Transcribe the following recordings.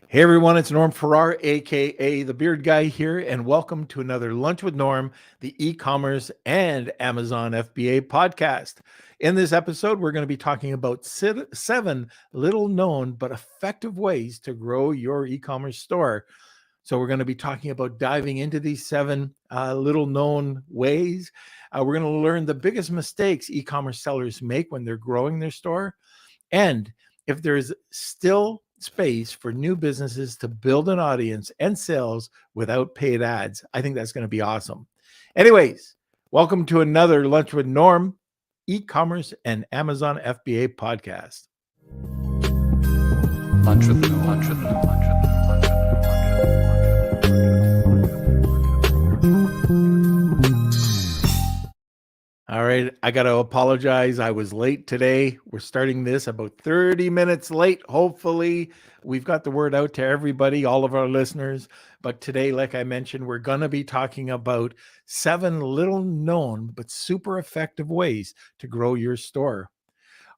Hey everyone, it's Norm Farrar, aka the Beard Guy here, and welcome to another Lunch with Norm, the e-commerce and Amazon FBA podcast. In this episode, we're going to be talking about seven little known but effective ways to grow your e-commerce store. So we're going to be talking about diving into these seven little known ways. We're going to learn the biggest mistakes e-commerce sellers make when they're growing their store, and if there's still space for new businesses to build an audience and sales without paid ads. I think that's going to be awesome. Anyways, welcome to another Lunch with Norm, e-commerce and Amazon FBA podcast. Lunch with Norm. Lunch with Norm. Lunch with All right, I got to apologize. I was late today. We're starting this about 30 minutes late. Hopefully, we've got the word out to everybody, all of our listeners. But today, like I mentioned, we're going to be talking about 7 little known but super effective ways to grow your store.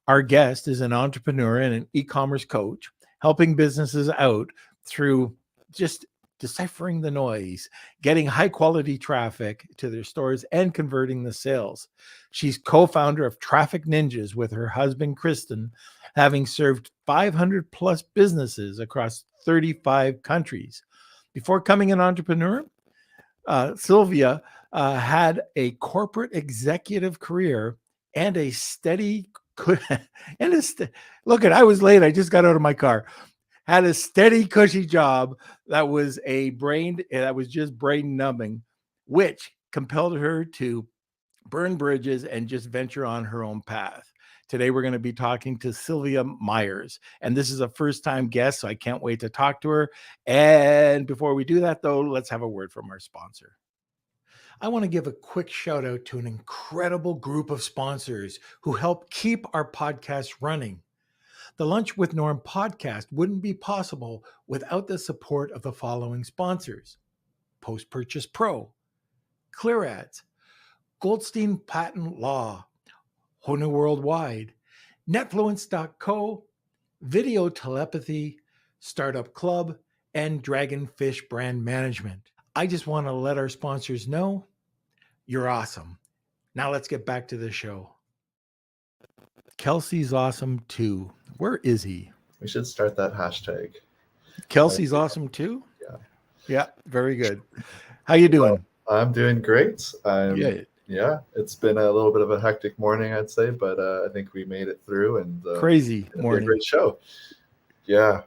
Our guest is an entrepreneur and an e-commerce coach, helping businesses out through just deciphering the noise, getting high quality traffic to their stores, and converting the sales. She's co-founder of Traffic Ninjas with her husband, Kristen, having served 500 plus businesses across 35 countries. Before becoming an entrepreneur, Silvia had a corporate executive career and a steady look at, I was late. I just got out of my car. Had a steady, cushy job that was just brain numbing, which compelled her to burn bridges and just venture on her own path. Today, we're going to be talking to Silvia Myers, and this is a first-time guest, so I can't wait to talk to her. And before we do that, though, let's have a word from our sponsor. I want to give a quick shout out to an incredible group of sponsors who help keep our podcast running. The Lunch with Norm podcast wouldn't be possible without the support of the following sponsors: Post Purchase Pro, Clear Ads, Goldstein Patent Law, Honu Worldwide, Netfluence.co, Video Telepathy, Startup Club, and Dragonfish Brand Management. I just want to let our sponsors know you're awesome. Now let's get back to the show. Kelsey's awesome too. Where is he? We should start that hashtag. Kelsey's awesome too? Yeah. Yeah, very good. How you doing? I'm doing great. Yeah, it's been a little bit of a hectic morning, I'd say, but I think we made it through, and crazy morning. A great show. Yeah.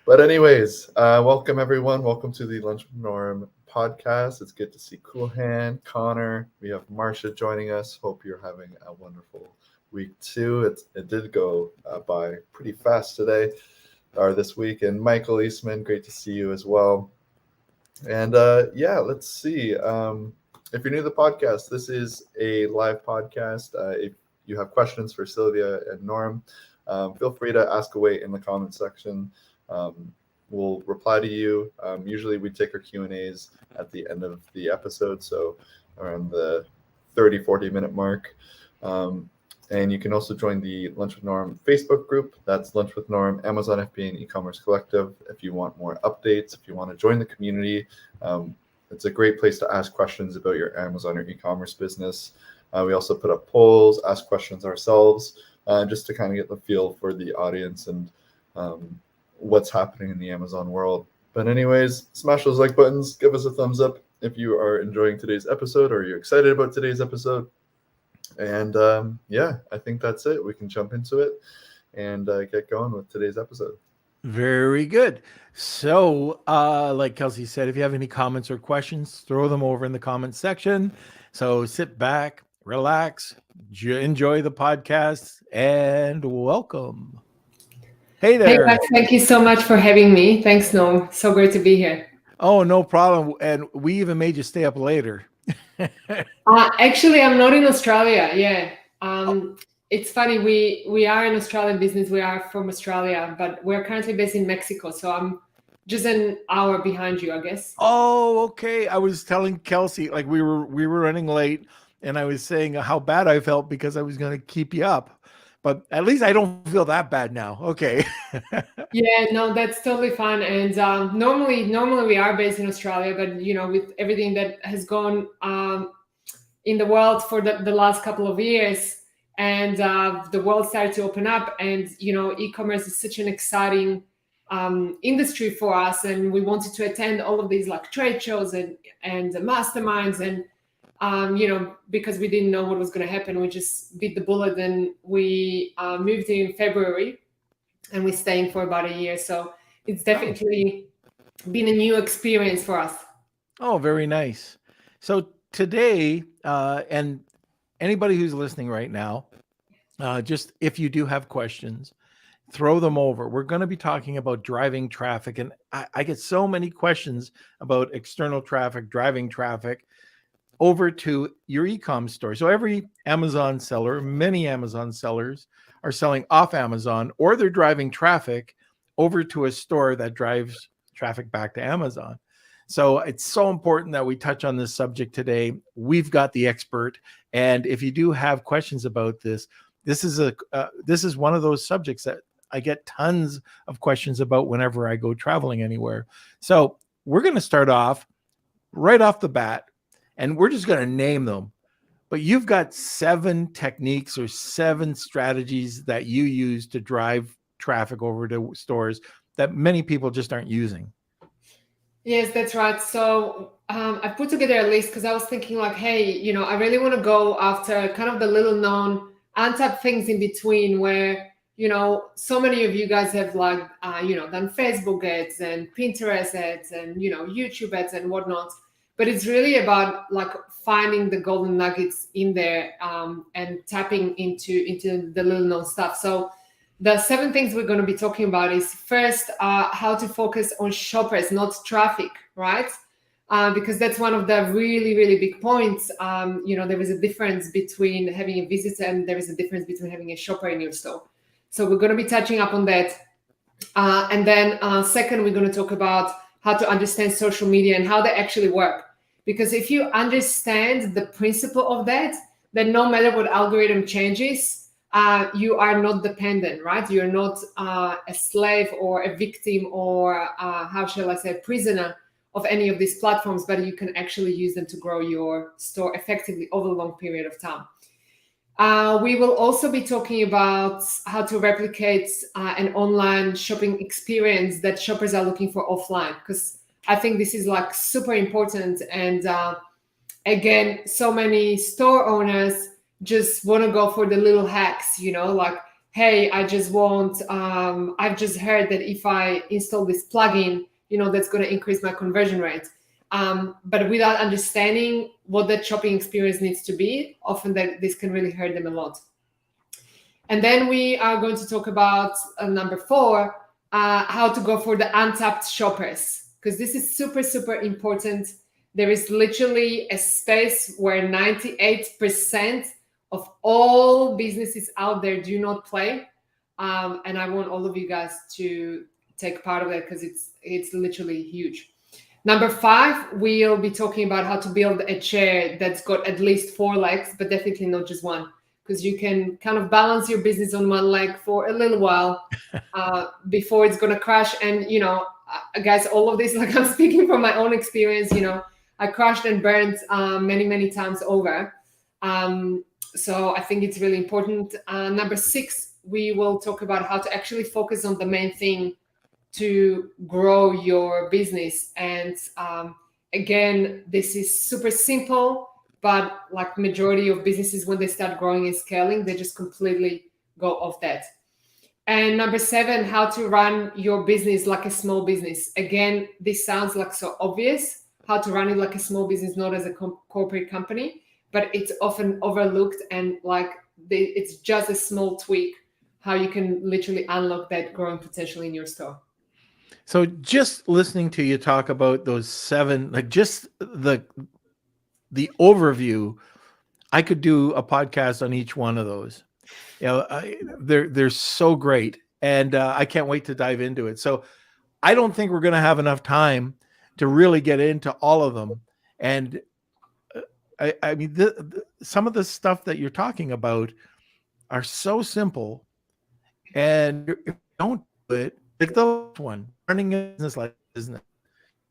But anyways, welcome everyone. Welcome to the Lunch with Norm podcast. It's good to see Cool Hand, Connor. We have Marsha joining us. Hope you're having a wonderful week too. It did go by pretty fast today or this week. And Michael Eastman, great to see you as well. And let's see. If you're new to the podcast, this is a live podcast. If you have questions for Silvia and Norm, feel free to ask away in the comment section. We'll reply to you. Usually we take our Q&As at the end of the episode, so around the 30-40 minute mark. And you can also join the Lunch with Norm Facebook group. That's Lunch with Norm, Amazon FBA, and e-commerce collective. If you want more updates, if you want to join the community, it's a great place to ask questions about your Amazon or e-commerce business. We also put up polls, ask questions ourselves, just to kind of get the feel for the audience and what's happening in the Amazon world. But anyways, smash those like buttons, give us a thumbs up if you are enjoying today's episode or you're excited about today's episode. And I think that's it. We can jump into it and get going with today's episode. Very good. So, like Kelsey said, if you have any comments or questions, throw them over in the comments section. So sit back, relax, enjoy the podcast, and welcome. Hey there. Hey guys, thank you so much for having me. Thanks, Norm. So great to be here. Oh, no problem. And we even made you stay up later. Actually, I'm not in Australia. Yeah. It's funny. We are an Australian business. We are from Australia, but we're currently based in Mexico. So I'm just an hour behind you, I guess. Oh, okay. I was telling Kelsey, like we were running late, and I was saying how bad I felt because I was going to keep you up. but at least I don't feel that bad now. Okay. Yeah, no, that's totally fine. And normally we are based in Australia, but with everything that has gone in the world for the last couple of years, and the world started to open up, and e-commerce is such an exciting industry for us, and we wanted to attend all of these like trade shows and masterminds, and because we didn't know what was going to happen, we just bit the bullet, and we moved in February, and we're staying for about a year. So it's definitely been a new experience for us. Oh, very nice. So today, and anybody who's listening right now, just if you do have questions, throw them over. We're going to be talking about driving traffic. And I get so many questions about external traffic, driving traffic over to your e-com store. So every Amazon seller, many Amazon sellers are selling off Amazon, or they're driving traffic over to a store that drives traffic back to Amazon. So it's so important that we touch on this subject today. We've got the expert. And if you do have questions about this, this is one of those subjects that I get tons of questions about whenever I go traveling anywhere. So we're going to start off right off the bat, and we're just going to name them. But you've got 7 techniques or 7 strategies that you use to drive traffic over to stores that many people just aren't using. Yes, that's right. So I put together a list because I was thinking like, hey, I really want to go after kind of the little known untapped things in between where, so many of you guys have like, done Facebook ads and Pinterest ads and, YouTube ads and whatnot. But it's really about like finding the golden nuggets in there and tapping into the little known stuff. So the 7 things we're going to be talking about is first, how to focus on shoppers, not traffic, right? Because that's one of the really, really big points. There is a difference between having a visitor and there is a difference between having a shopper in your store. So we're going to be touching up on that. And then second, we're going to talk about how to understand social media and how they actually work. Because if you understand the principle of that, then no matter what algorithm changes, you are not dependent, right? You're not a slave or a victim or how shall I say, a prisoner of any of these platforms, but you can actually use them to grow your store effectively over a long period of time. We will also be talking about how to replicate an online shopping experience that shoppers are looking for offline, because I think this is like super important. And again, so many store owners just want to go for the little hacks, like, hey, I've just heard that if I install this plugin, that's going to increase my conversion rate. But without understanding what that shopping experience needs to be, often this can really hurt them a lot. And then we are going to talk about number 4, how to go for the untapped shoppers, because this is super, super important. There is literally a space where 98% of all businesses out there do not play. And I want all of you guys to take part of that because it's literally huge. Number 5, we'll be talking about how to build a chair that's got at least 4 legs, but definitely not just one, because you can kind of balance your business on one leg for a little while before it's going to crash. And, guys, all of this, like I'm speaking from my own experience, I crashed and burned many, many times over. So I think it's really important. Number 6, we will talk about how to actually focus on the main thing to grow your business. And again, this is super simple, but like majority of businesses, when they start growing and scaling, they just completely go off that. And number 7, how to run your business like a small business. Again, this sounds like so obvious, how to run it like a small business, not as a corporate company, but it's often overlooked, and like it's just a small tweak how you can literally unlock that growing potential in your store. So just listening to you talk about those 7, like just the overview, I could do a podcast on each one of those. They're so great, and I can't wait to dive into it. So I don't think we're going to have enough time to really get into all of them. And I mean, some of the stuff that you're talking about, are so simple, and if you don't do it, like the last one, running a business like business,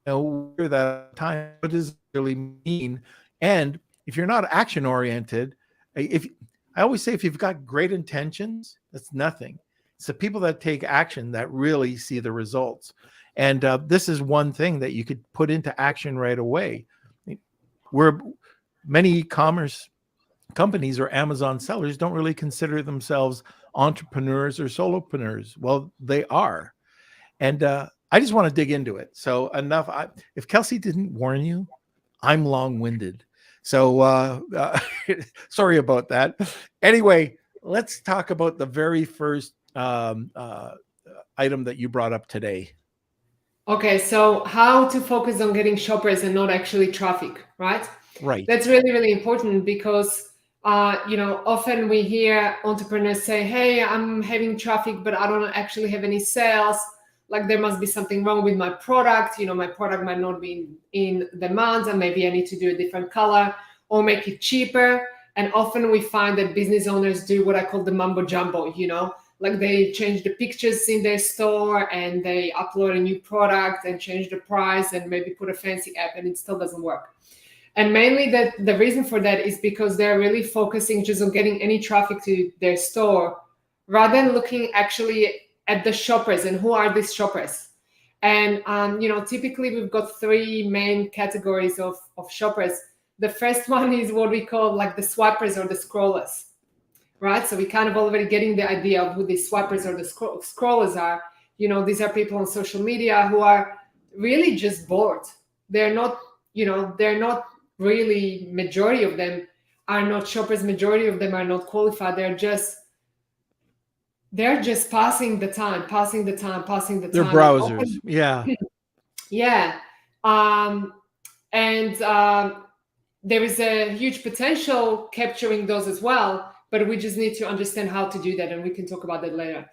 where that time, what does it really mean? And if you're not action oriented, if I always say, if you've got great intentions, that's nothing. It's the people that take action that really see the results. And this is one thing that you could put into action right away. Where many e-commerce companies or Amazon sellers don't really consider themselves entrepreneurs or solopreneurs. Well, they are. And I just want to dig into it. So enough. If Kelsey didn't warn you, I'm long-winded. So sorry about that. Anyway, let's talk about the very first item that you brought up today. Okay, so how to focus on getting shoppers and not actually traffic, right? Right. That's really, really important because often we hear entrepreneurs say, hey, I'm having traffic, but I don't actually have any sales. Like there must be something wrong with my product. My product might not be in demand, and maybe I need to do a different color or make it cheaper. And often we find that business owners do what I call the mumbo jumbo, like they change the pictures in their store and they upload a new product and change the price and maybe put a fancy app, and it still doesn't work. And mainly the reason for that is because they're really focusing just on getting any traffic to their store rather than looking actually at the shoppers and who are these shoppers. And, typically we've got three main categories of shoppers. The first one is what we call like the swipers or the scrollers, right? So we kind of already getting the idea of who the swipers or the scrollers are. These are people on social media who are really just bored. They're not really, majority of them are not shoppers. Majority of them are not qualified. They're just passing the time. They're browsers. Yeah. Yeah. And there is a huge potential capturing those as well, but we just need to understand how to do that, and we can talk about that later.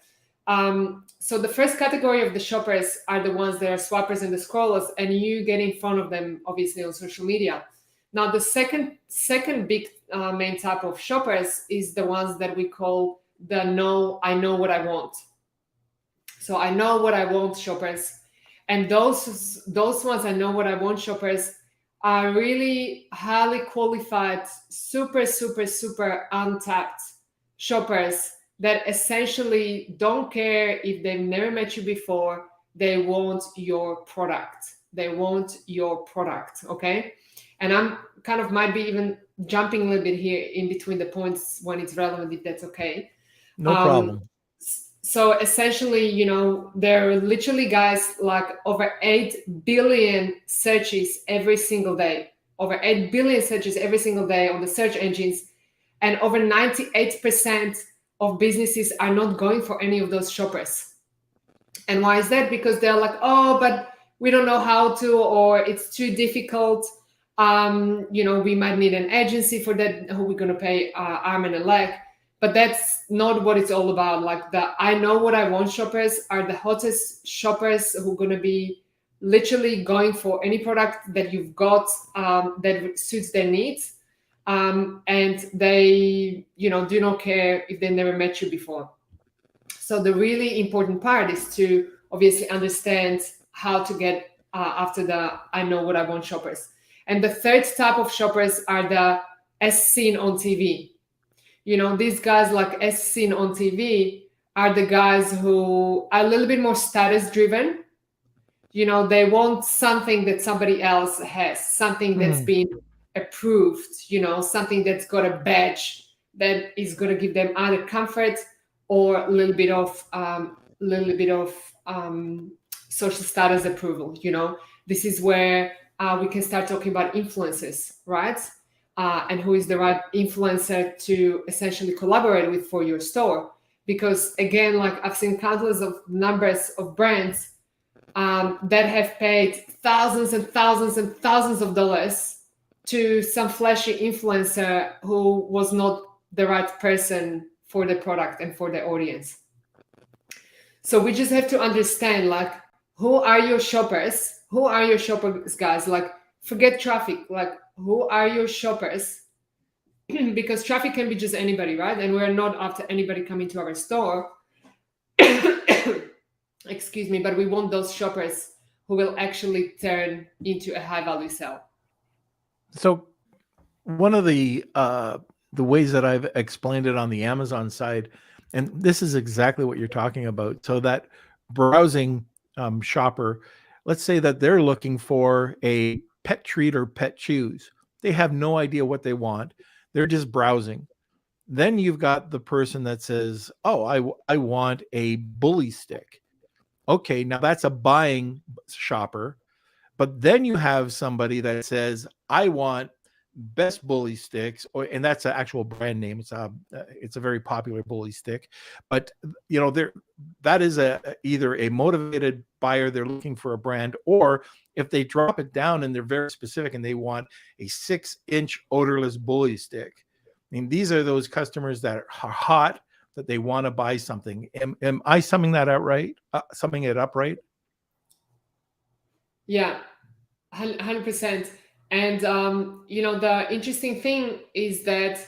So the first category of the shoppers are the ones that are swipers and the scrollers, and you get in front of them, obviously, on social media. Now, the second big main type of shoppers is the ones that we call I know what I want. So I know what I want shoppers. And those ones, I know what I want shoppers, are really highly qualified, super, super, super untapped shoppers that essentially don't care if they've never met you before. They want your product. Okay? And I'm kind of might be even jumping a little bit here in between the points when it's relevant, if that's okay. No problem. So essentially, there are literally guys like over 8 billion searches every single day. Over 8 billion searches every single day on the search engines. And over 98% of businesses are not going for any of those shoppers. And why is that? Because they're like, oh, but we don't know how to, or it's too difficult. We might need an agency for that, who we're going to pay arm and a leg. But that's not what it's all about. Like the I know what I want shoppers are the hottest shoppers who are going to be literally going for any product that you've got that suits their needs. And they, do not care if they never met you before. So the really important part is to obviously understand how to get after the I know what I want shoppers. And the third type of shoppers are the as seen on TV. These guys like as seen on TV are the guys who are a little bit more status driven. They want something that somebody else has, something that's been approved, something that's got a badge that is going to give them either comfort or a little bit of social status approval. This is where we can start talking about influencers, right? And who is the right influencer to essentially collaborate with for your store. Because again, like I've seen countless of numbers of brands that have paid thousands and thousands and thousands of dollars to some flashy influencer who was not the right person for the product and for the audience. So we just have to understand, like, who are your shoppers? Who are your shoppers, guys? Like, forget traffic. Like, who are your shoppers? because traffic can be just anybody, right? And we're not after anybody coming to our store. Excuse me, but we want those shoppers who will actually turn into a high value sale. So one of the ways that I've explained it on the Amazon side, and this is exactly what you're talking about. So that browsing shopper, let's say that they're looking for a pet treat or pet chews. They have no idea what they want. They're just browsing. Then you've got the person that says, "Oh, I want a bully stick." Okay, now that's a buying shopper. But then you have somebody that says, "I want best bully sticks," and that's an actual brand name. It's a very popular bully stick. But that is either a motivated buyer. They're looking for a brand, or if they drop it down and they're very specific and they want a 6-inch odorless bully stick. I mean, these are those customers that are hot, that they want to buy something. Am I summing that out right? Summing it up right? Yeah, 100%. And the interesting thing is that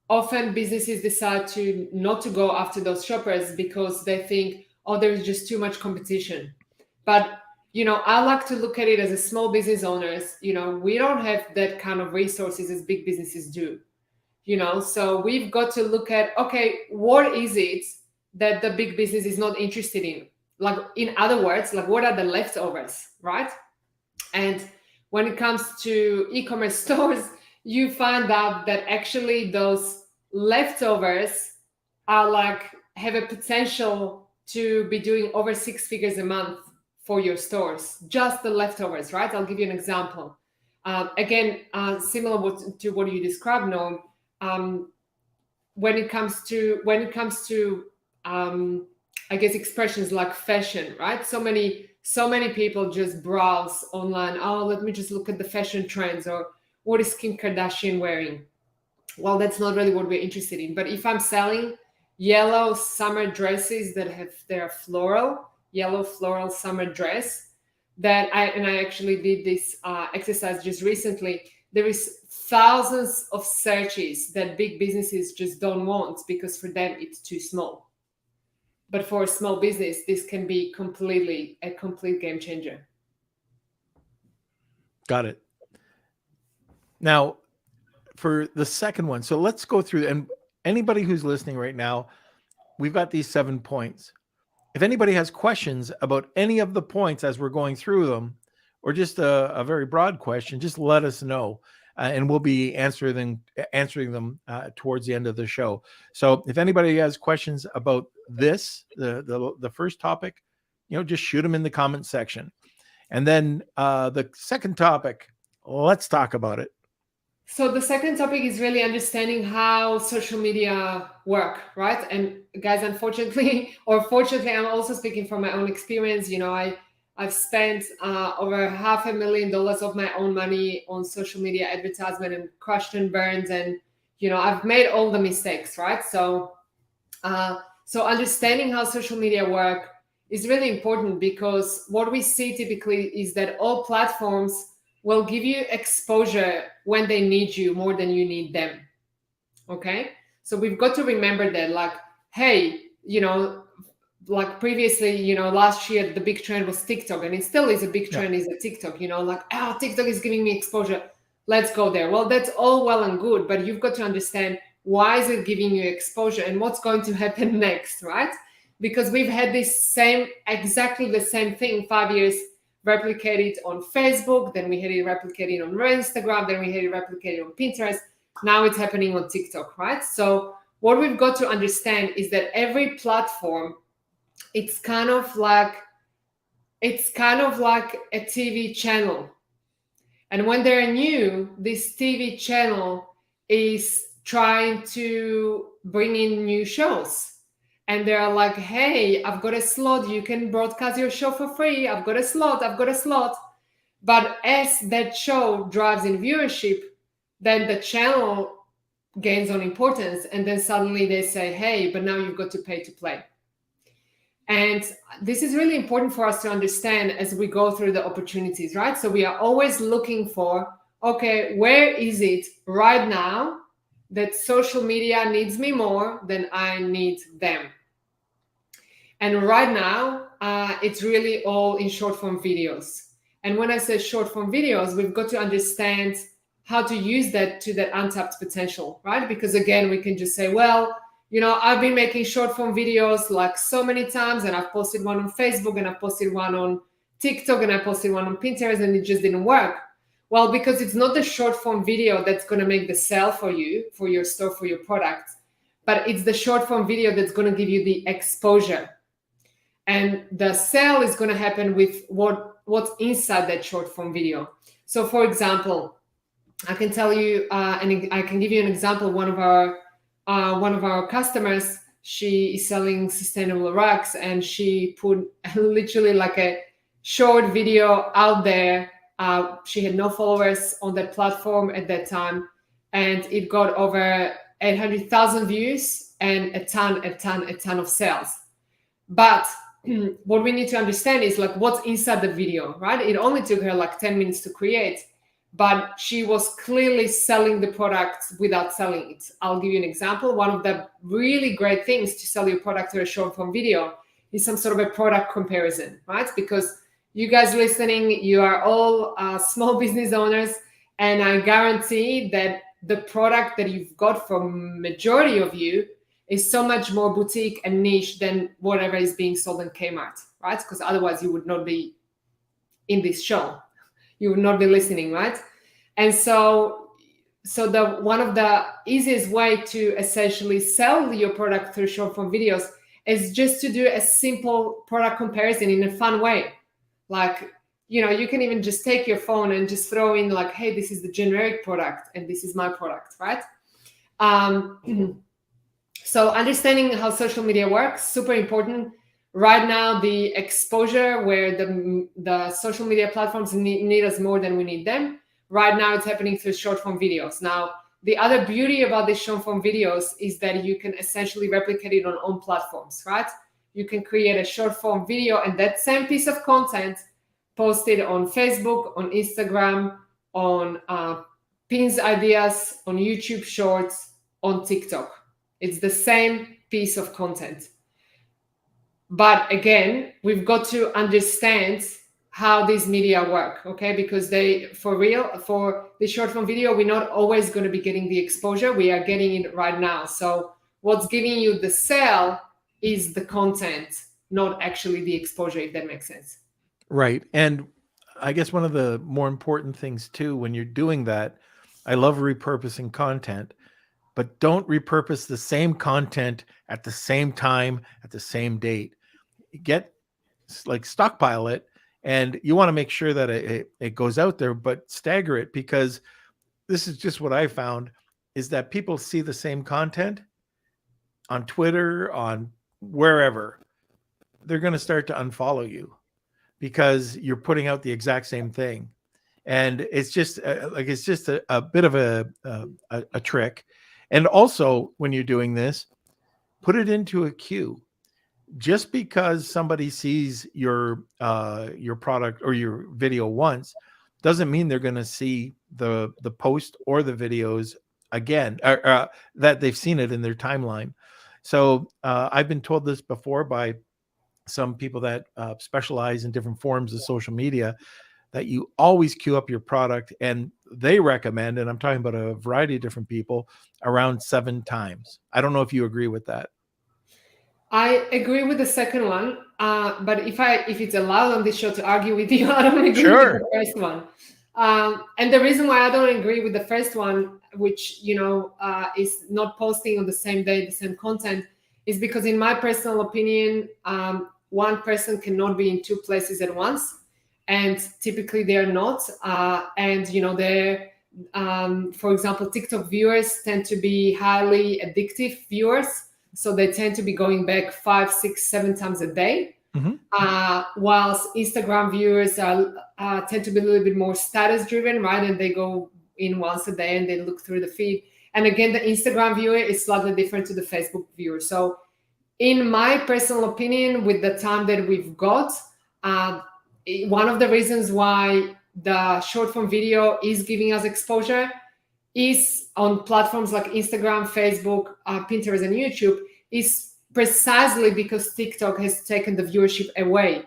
often businesses decide to not to go after those shoppers because they think, oh, there's just too much competition. But I like to look at it as a small business owners. We don't have that kind of resources as big businesses do. So we've got to look at, okay, what is it that the big business is not interested in? Like, in other words, like, what are the leftovers, right? And when it comes to e-commerce stores, you find out that actually those leftovers are have a potential to be doing over 6 figures a month for your stores. Just the leftovers, right? I'll give you an example. Again, similar to what you described, Noam. When it comes to I guess expressions like fashion, right? So many people just browse online. Oh, let me just look at the fashion trends, or what is Kim Kardashian wearing? Well, that's not really what we're interested in. But if I'm selling yellow summer dresses they're floral, yellow floral summer dress, I actually did this exercise just recently. There is thousands of searches that big businesses just don't want because for them it's too small. But for a small business, this can be a complete game changer. Got it. Now, for the second one, so let's go through, and anybody who's listening right now, we've got these 7 points. If anybody has questions about any of the points as we're going through them, or just a very broad question, just let us know. And we'll be answering them towards the end of the show. So if anybody has questions about this, the first topic, just shoot them in the comment section. And then the second topic, let's talk about it. So the second topic is really understanding how social media work, right? And guys, unfortunately, or fortunately, I'm also speaking from my own experience. I've spent over $500,000 of my own money on social media advertisement and crushed and burned, and I've made all the mistakes, right? So understanding how social media work is really important, because what we see typically is that all platforms will give you exposure when they need you more than you need them. Okay, so we've got to remember that, hey, like previously, last year, the big trend was TikTok, and it still is a big trend, is a TikTok, TikTok is giving me exposure. Let's go there. Well, that's all well and good, but you've got to understand, why is it giving you exposure and what's going to happen next, right? Because we've had exactly the same thing 5 years replicated on Facebook, then we had it replicated on Instagram, then we had it replicated on Pinterest. Now it's happening on TikTok, right? So what we've got to understand is that every platform, it's kind of like a TV channel. And when they're new, this TV channel is trying to bring in new shows. And they're like, hey, I've got a slot. You can broadcast your show for free. I've got a slot. But as that show drives in viewership, then the channel gains on importance. And then suddenly they say, hey, but now you've got to pay to play. And this is really important for us to understand as we go through the opportunities, right? So we are always looking for, okay, where is it right now that social media needs me more than I need them. And right now, it's really all in short form videos. And when I say short form videos, we've got to understand how to use that to that untapped potential, right? Because again, we can just say, well, I've been making short form videos like so many times, and I've posted one on Facebook, and I've posted one on TikTok, and I posted one on Pinterest, and it just didn't work. Well, because it's not the short form video that's going to make the sale for you, for your store, for your product, but it's the short form video that's going to give you the exposure. And the sale is going to happen with what's inside that short form video. So for example, I can tell you, and I can give you an example. One of our customers, she is selling sustainable rugs, and she put literally like a short video out there. She had no followers on that platform at that time, and it got over 800,000 views and a ton of sales. But what we need to understand is like what's inside the video, right? It only took her like 10 minutes to create, but she was clearly selling the product without selling it. I'll give you an example. One of the really great things to sell your product to a short form video is some sort of a product comparison, right? Because you guys listening, you are all small business owners, and I guarantee that the product that you've got from majority of you is so much more boutique and niche than whatever is being sold in Kmart, right? Because otherwise you would not be in this show. You would not be listening, right? And so the one of the easiest way to essentially sell your product through short form videos is just to do a simple product comparison in a fun way. Like, you can even just take your phone and just throw in like, hey, this is the generic product and this is my product, right? So understanding how social media works, super important. Right now, the exposure where the social media platforms need us more than we need them. Right now, it's happening through short form videos. Now, the other beauty about these short form videos is that you can essentially replicate it on own platforms, right? You can create a short form video and that same piece of content posted on Facebook, on Instagram, on Pins Ideas, on YouTube Shorts, on TikTok. It's the same piece of content. But again, we've got to understand how these media work, okay? Because for the short form video, we're not always going to be getting the exposure. We are getting it right now. So what's giving you the sale is the content, not actually the exposure, if that makes sense. Right. And I guess one of the more important things too, when you're doing that, I love repurposing content, but don't repurpose the same content at the same time, at the same date. Stockpile it, and you want to make sure that it goes out there, but stagger it, because this is just what I found is that people see the same content on Twitter, on wherever. They're going to start to unfollow you because you're putting out the exact same thing. And it's just a bit of a trick. And also, when you're doing this, put it into a queue. Just because somebody sees your product or your video once doesn't mean they're going to see the post or the videos again, that they've seen it in their timeline. So I've been told this before by some people that specialize in different forms of social media, that you always queue up your product, and they recommend, and I'm talking about a variety of different people, around 7 times. I don't know if you agree with that. I agree with the second one, but if it's allowed on this show to argue with you, I don't agree with the first one. And the reason why I don't agree with the first one, which is not posting on the same day the same content, is because in my personal opinion, one person cannot be in 2 places at once, and typically they're not. And they're for example, TikTok viewers tend to be highly addictive viewers. So they tend to be going back 5, 6, 7 times a day. Mm-hmm. Whilst Instagram viewers tend to be a little bit more status driven, right? And they go in once a day and they look through the feed. And again, the Instagram viewer is slightly different to the Facebook viewer. So in my personal opinion, with the time that we've got, one of the reasons why the short form video is giving us exposure is on platforms like Instagram, Facebook, Pinterest, and YouTube is precisely because TikTok has taken the viewership away,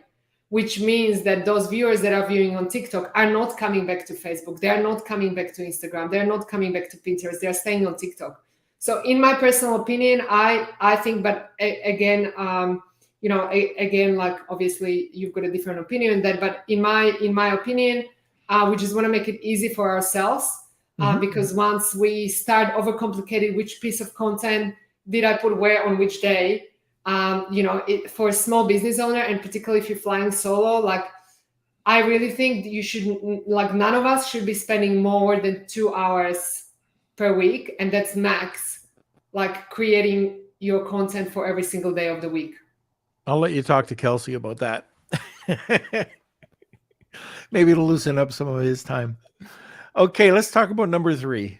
which means that those viewers that are viewing on TikTok are not coming back to Facebook. They are not coming back to Instagram. They're not coming back to Pinterest. They're staying on TikTok. So in my personal opinion, I think, but again, again, like obviously you've got a different opinion on that, but in my opinion, we just want to make it easy for ourselves, because once we start overcomplicating which piece of content did I put where on which day, for a small business owner, and particularly if you're flying solo, like I really think you should, like none of us should be spending more than 2 hours per week, and that's max, like creating your content for every single day of the week. I'll let you talk to Kelsey about that. Maybe it'll loosen up some of his time. Okay, let's talk about number 3.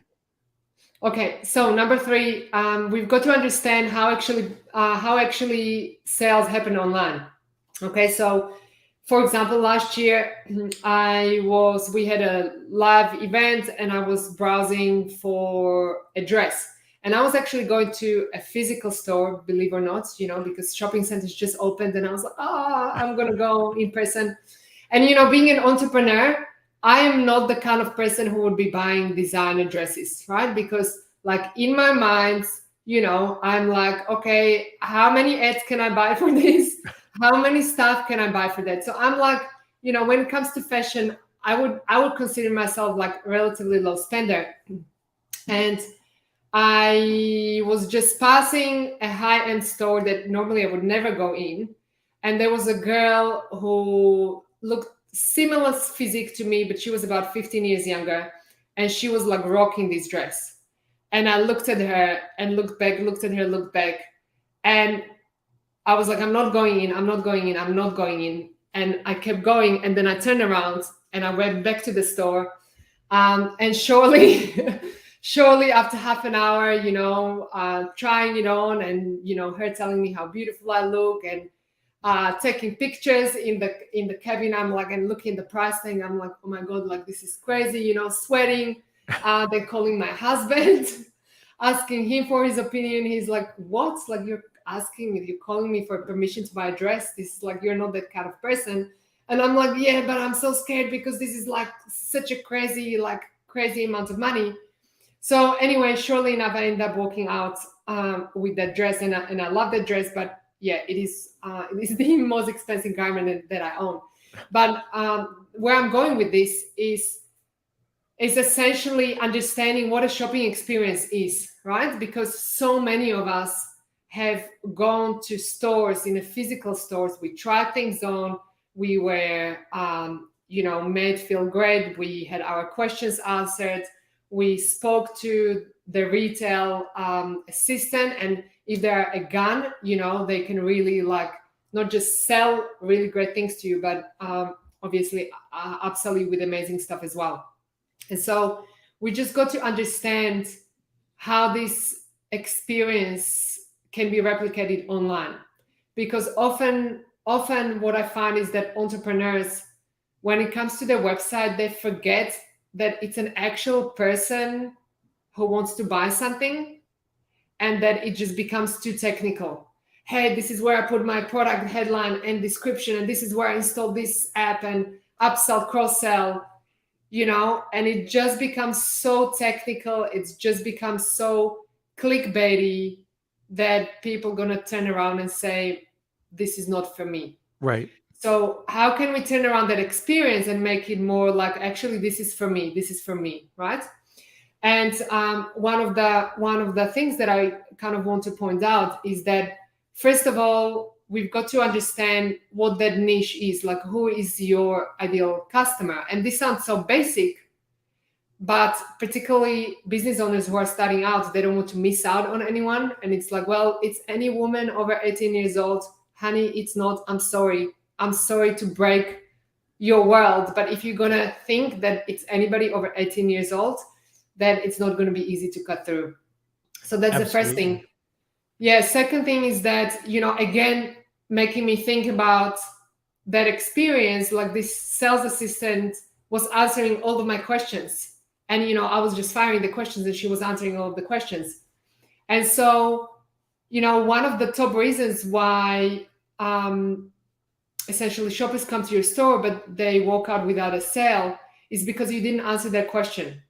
Okay, so number 3, we've got to understand how actually sales happen online. Okay, so for example, last year we had a live event and I was browsing for a dress. And I was actually going to a physical store, believe it or not, because shopping centers just opened, and I was like, I'm going to go in person. And, being an entrepreneur, I am not the kind of person who would be buying designer dresses, right? Because like in my mind, I'm like, okay, how many ads can I buy for this? How many stuff can I buy for that? So I'm like, when it comes to fashion, I would consider myself like relatively low spender. And I was just passing a high-end store that normally I would never go in. And there was a girl who looked similar physique to me, but she was about 15 years younger. And she was like rocking this dress. And I looked at her and looked back, looked at her, looked back. And I was like, I'm not going in, I'm not going in, I'm not going in. And I kept going. And then I turned around and I went back to the store. And surely after half an hour, trying it on and, her telling me how beautiful I look and taking pictures in the cabin, I'm like, and looking at the price tag, I'm like, oh my God, like this is crazy, sweating. Then calling my husband, asking him for his opinion. He's like, what? Like you're calling me for permission to buy a dress? This is like, you're not that kind of person. And I'm like, yeah, but I'm so scared because this is like such a crazy amount of money. So anyway, surely enough, I ended up walking out with that dress, and I love that dress. But yeah, it is the most expensive garment that I own. But where I'm going with this is essentially understanding what a shopping experience is, right? Because so many of us have gone to stores, in a physical stores. We tried things on. We were, made feel great. We had our questions answered. We spoke to the retail assistant, and if they're a gun, they can really like not just sell really great things to you, but obviously upsell you with amazing stuff as well. And so we just got to understand how this experience can be replicated online, because often what I find is that entrepreneurs, when it comes to their website, they forget that it's an actual person who wants to buy something, and that it just becomes too technical. Hey, this is where I put my product headline and description, and this is where I install this app and upsell, cross-sell, and it just becomes so technical. It's just becomes so clickbaity that people gonna turn around and say, this is not for me. Right. So how can we turn around that experience and make it more like, actually, this is for me, right? And one of the things that I kind of want to point out is that, first of all, we've got to understand what that niche is, like who is your ideal customer. And this sounds so basic, but particularly business owners who are starting out, they don't want to miss out on anyone. And it's like, well, it's any woman over 18 years old. Honey, it's not. I'm sorry to break your world. But if you're going to think that it's anybody over 18 years old, then it's not going to be easy to cut through. So that's Absolutely. The first thing. Yeah. Second thing is that, again, making me think about that experience, like this sales assistant was answering all of my questions. And, I was just firing the questions and she was answering all of the questions. And so, one of the top reasons why essentially shoppers come to your store, but they walk out without a sale is because you didn't answer their question.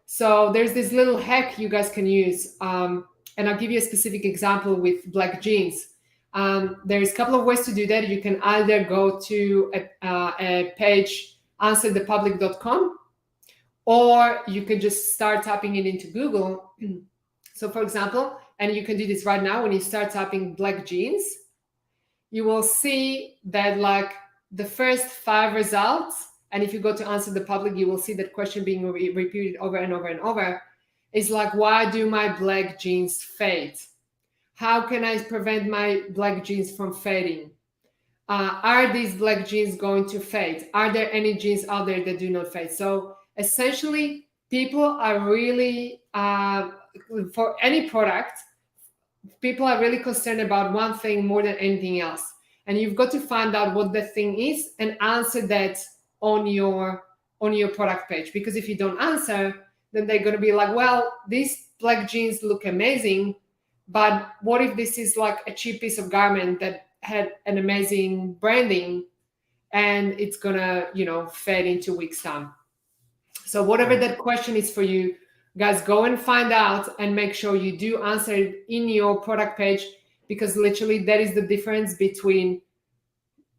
So there's this little hack you guys can use. And I'll give you a specific example with black jeans. There's a couple of ways to do that. You can either go to a page, answerthepublic.com, or you can just start typing it into Google. So for example, and you can do this right now, when you start typing black jeans, you will see that like the first 5 results, and if you go to Answer the Public, you will see that question being repeated over and over and over, is like, why do my black jeans fade? How can I prevent my black jeans from fading? Are these black jeans going to fade? Are there any jeans out there that do not fade? So essentially, people are really, for any product, people are really concerned about one thing more than anything else. And you've got to find out what the thing is and answer that on your product page. Because if you don't answer, then they're going to be like, well, these black jeans look amazing, but what if this is like a cheap piece of garment that had an amazing branding and it's going to, fade in 2 weeks' time? So whatever that question is for you, guys, go and find out and make sure you do answer it in your product page, because literally that is the difference between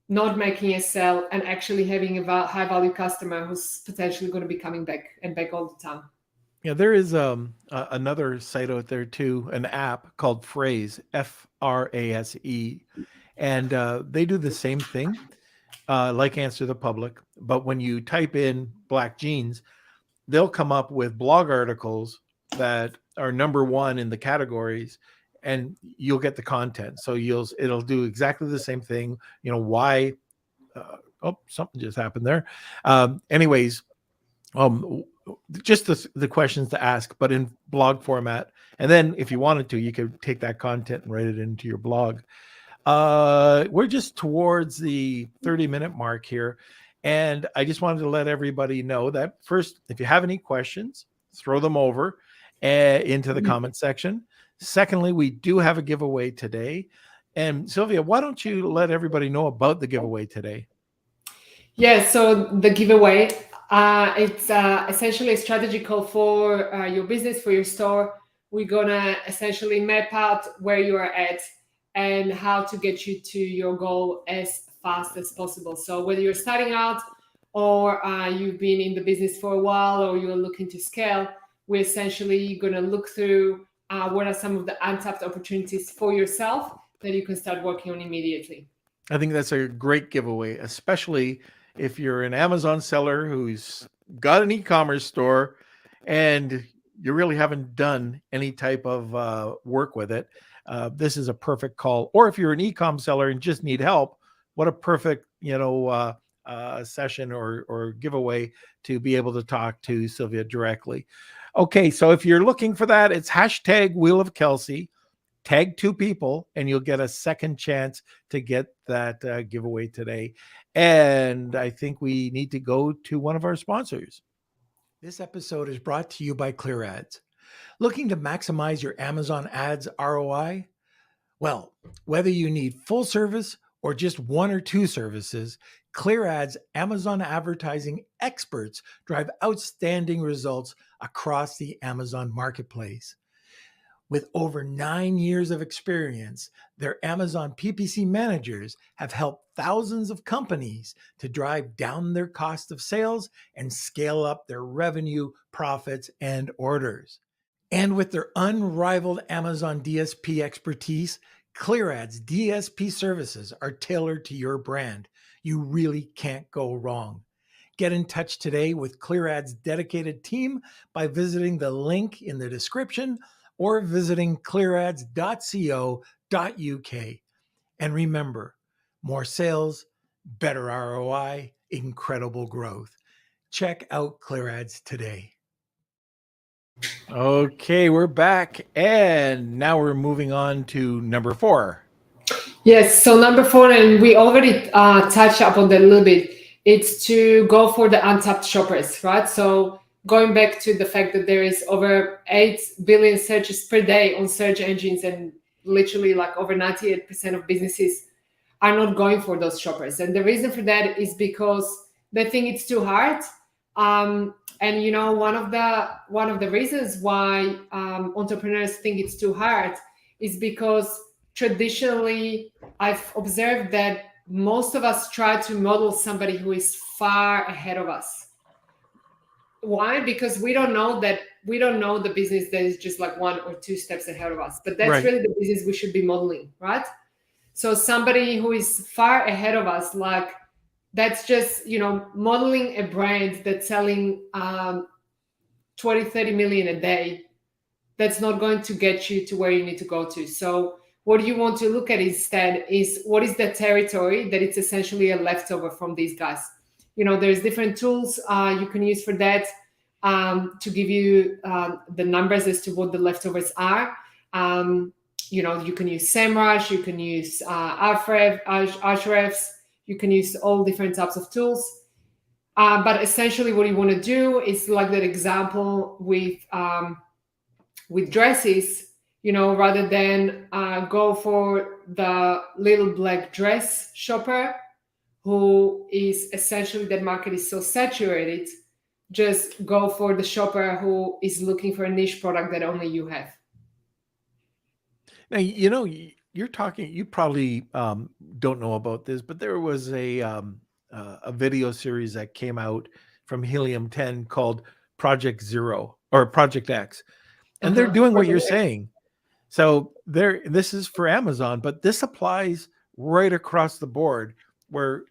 not making a sale and actually having a high value customer who's potentially going to be coming back and back all the time. Yeah, there is another site out there too, an app called Phrase, Frase, and they do the same thing, like Answer the Public. But when you type in black jeans, they'll come up with blog articles that are number 1 in the categories, and you'll get the content. So it'll do exactly the same thing. Why? Something just happened there. Anyways, just the questions to ask, but in blog format. And then if you wanted to, you could take that content and write it into your blog. We're just towards the 30-minute mark here. And I just wanted to let everybody know that first, if you have any questions, throw them over into the comment section. Secondly, we do have a giveaway today. And Silvia, why don't you let everybody know about the giveaway today? Yeah, so the giveaway, it's essentially a strategy call for your business, for your store. We're going to essentially map out where you are at and how to get you to your goal as fast as possible. So whether you're starting out or you've been in the business for a while or you're looking to scale, we're essentially going to look through what are some of the untapped opportunities for yourself that you can start working on immediately. I think that's a great giveaway, especially if you're an Amazon seller who's got an e-commerce store and you really haven't done any type of work with it. This is a perfect call. Or if you're an e-com seller and just need help, what a perfect, session or giveaway to be able to talk to Silvia directly. Okay, so if you're looking for that, it's hashtag Wheel of Kelsey. Tag 2 people, and you'll get a second chance to get that giveaway today. And I think we need to go to one of our sponsors. This episode is brought to you by ClearAds. Looking to maximize your Amazon ads ROI? Well, whether you need full service or just 1 or 2 services, ClearAds Amazon advertising experts drive outstanding results across the Amazon marketplace. With over 9 years of experience, their Amazon PPC managers have helped thousands of companies to drive down their cost of sales and scale up their revenue, profits, and orders. And with their unrivaled Amazon DSP expertise, ClearAds DSP services are tailored to your brand. You really can't go wrong. Get in touch today with ClearAds' dedicated team by visiting the link in the description or visiting clearads.co.uk. And remember, more sales, better ROI, incredible growth. Check out ClearAds today. Okay, we're back, and now we're moving on to number 4. Yes, so number 4, and we already touched upon that a little bit, it's to go for the untapped shoppers, right? So going back to the fact that there is over 8 billion searches per day on search engines, and literally like over 98% of businesses are not going for those shoppers. And the reason for that is because they think it's too hard. And you know, one of the reasons why entrepreneurs think it's too hard is because traditionally I've observed that most of us try to model somebody who is far ahead of us. Why? Because we don't know the business that is just like 1 or 2 steps ahead of us. But that's Right. really the business we should be modeling, right? So somebody who is far ahead of us, like that's just, you know, modeling a brand that's selling 20, 30 million a day. That's not going to get you to where you need to go to. So what you want to look at instead is what is the territory that it's essentially a leftover from these guys. You know, there's different tools you can use for that to give you the numbers as to what the leftovers are. You know, you can use SEMrush, you can use Ahrefs, you can use all different types of tools. But essentially what you want to do is like that example with dresses, you know, rather than go for the little black dress shopper who is essentially, that market is so saturated, just go for the shopper who is looking for a niche product that only you have. Now, you know, you're talking, you probably don't know about this, but there was a video series that came out from Helium 10 called Project Zero or Project X. And they're doing what you're saying. So this is for Amazon, but this applies right across the board where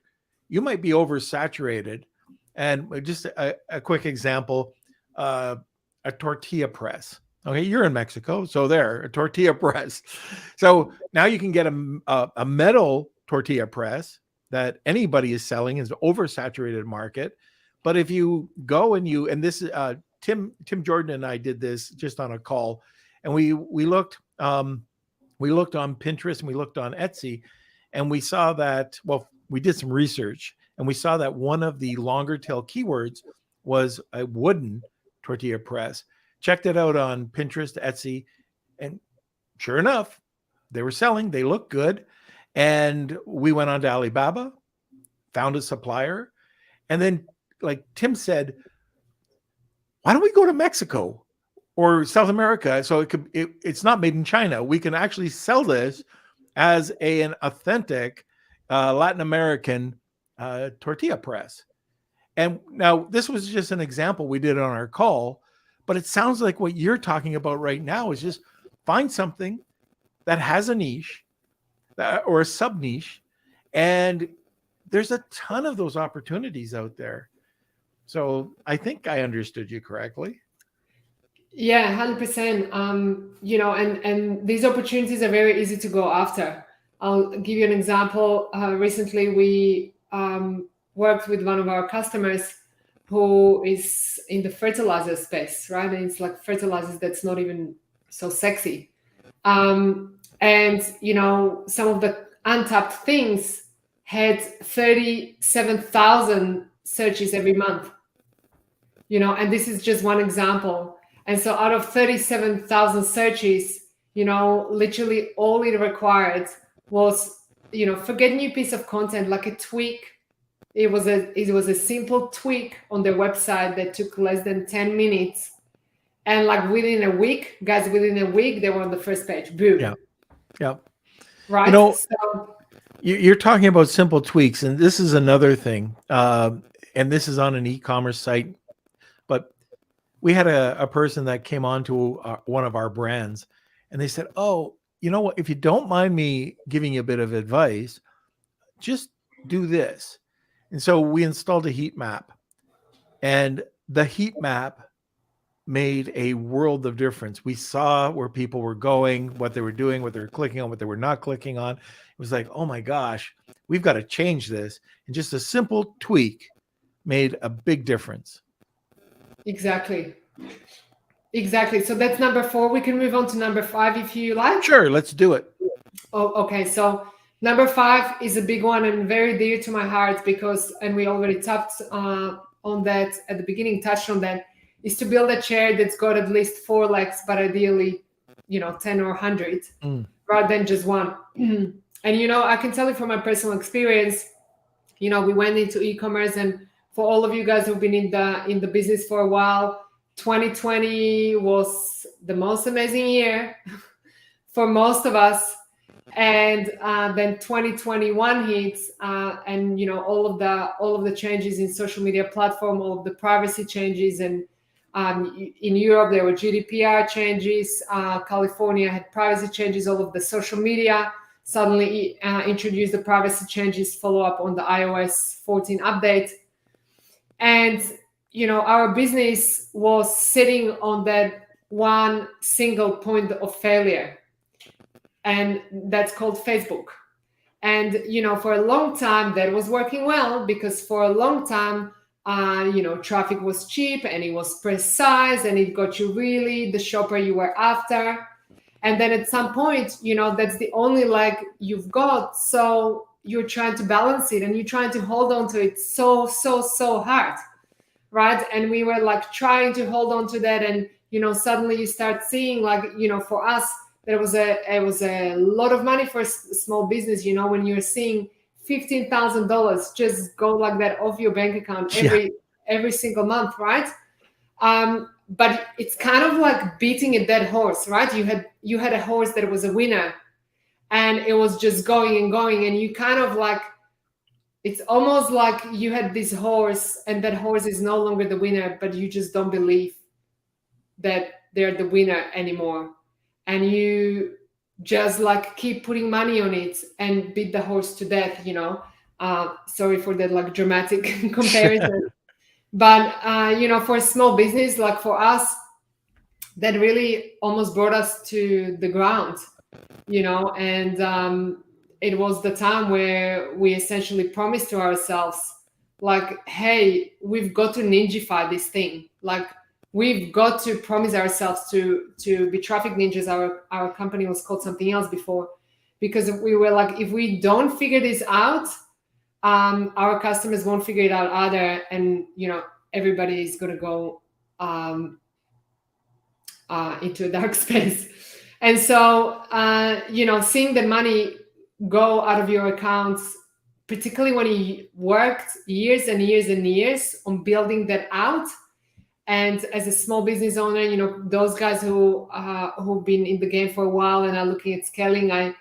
you might be oversaturated. And just a quick example, a tortilla press. Okay, you're in Mexico, so a tortilla press. So now you can get a metal tortilla press that anybody is selling, is an oversaturated market. But if you go and this Tim Jordan and I did this just on a call, and we looked on Pinterest and we looked on Etsy, and we saw that, well, we did some research and we saw that one of the longer tail keywords was a wooden tortilla press. Checked it out on Pinterest, Etsy, and sure enough, they were selling. They looked good. And we went on to Alibaba, found a supplier. And then, like Tim said, why don't we go to Mexico or South America? So it's not made in China. We can actually sell this as an authentic Latin American tortilla press. And now this was just an example we did on our call, but it sounds like what you're talking about right now is just find something that has a niche or a sub niche, and there's a ton of those opportunities out there. So I think I understood you correctly. Yeah, 100%. You know, and these opportunities are very easy to go after. I'll give you an example. Recently, we worked with one of our customers who is in the fertilizer space, right? And it's like fertilizers that's not even so sexy. And, you know, some of the untapped things had 37,000 searches every month, you know, and this is just one example. And so out of 37,000 searches, you know, literally all it required was, you know, forget new piece of content, like a tweak. It was a simple tweak on their website that took less than 10 minutes. And like within a week, they were on the first page. Boom. Yeah. Yeah. Right. You know, so you're talking about simple tweaks, and this is another thing. And this is on an e-commerce site, but we had a person that came on to one of our brands, and they said, oh, you know what, if you don't mind me giving you a bit of advice, just do this. And so we installed a heat map, and the heat map made a world of difference. We saw where people were going, what they were doing, what they were clicking on, what they were not clicking on. It was like, oh my gosh, we've got to change this. And just a simple tweak made a big difference. Exactly. So that's number 4. We can move on to number 5 if you like. Sure, let's do it. Oh, okay. So number 5 is a big one and very dear to my heart because, and we already tapped on that at the beginning, touched on that, is to build a chair that's got at least 4 legs, but ideally, 10 or 100, rather than just one. And, I can tell you from my personal experience, we went into e-commerce, and for all of you guys who've been in the business for a while, 2020 was the most amazing year for most of us. And then 2021 hits, and all of the changes in social media platform, all of the privacy changes, and in Europe there were GDPR changes. California had privacy changes. All of the social media suddenly introduced the privacy changes, follow up on the iOS 14 update, and our business was sitting on that one single point of failure. And that's called Facebook. And, for a long time that was working well, because for a long time, traffic was cheap and it was precise and it got you really the shopper you were after. And then at some point, that's the only leg you've got. So you're trying to balance it and you're trying to hold on to it so hard, right? And we were like trying to hold on to that. And, suddenly you start seeing for us, it was a lot of money for a small business, when you're seeing $15,000 just go like that off your bank account every single month, right? But it's kind of like beating a dead horse, right? You had a horse that was a winner, and it was just going and going, and you kind of like, it's almost like you had this horse, and that horse is no longer the winner, but you just don't believe that they're the winner anymore. And you just like keep putting money on it and beat the horse to death, sorry for that like dramatic comparison. But, for a small business, like for us, that really almost brought us to the ground, and it was the time where we essentially promised to ourselves, like, hey, we've got to ninjify this thing. Like, we've got to promise ourselves to be traffic ninjas. Our company was called something else before, because we were like, if we don't figure this out, our customers won't figure it out either, and everybody is going to go into a dark space. And so seeing the money go out of your accounts, particularly when you worked years and years and years on building that out. And as a small business owner, those guys who've been in the game for a while and are looking at scaling, I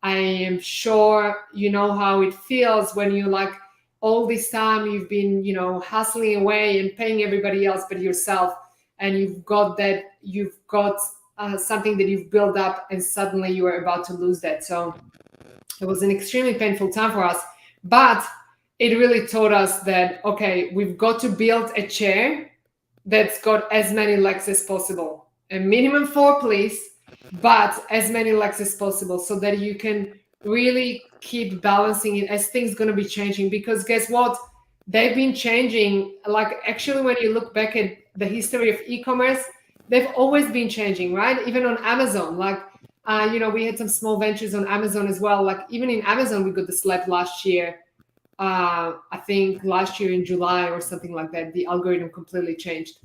am sure you know how it feels when you like all this time you've been, hustling away and paying everybody else but yourself, and you've got something that you've built up, and suddenly you are about to lose that. So it was an extremely painful time for us, but it really taught us that, okay, we've got to build a chair that's got as many legs as possible, a minimum 4, please, but as many legs as possible, so that you can really keep balancing it as things going to be changing. Because guess what? They've been changing. Like, actually, when you look back at the history of e-commerce, they've always been changing, right? Even on Amazon, like, we had some small ventures on Amazon as well. Like, even in Amazon, we got the slap last year. I think last year in July or something like that, the algorithm completely changed.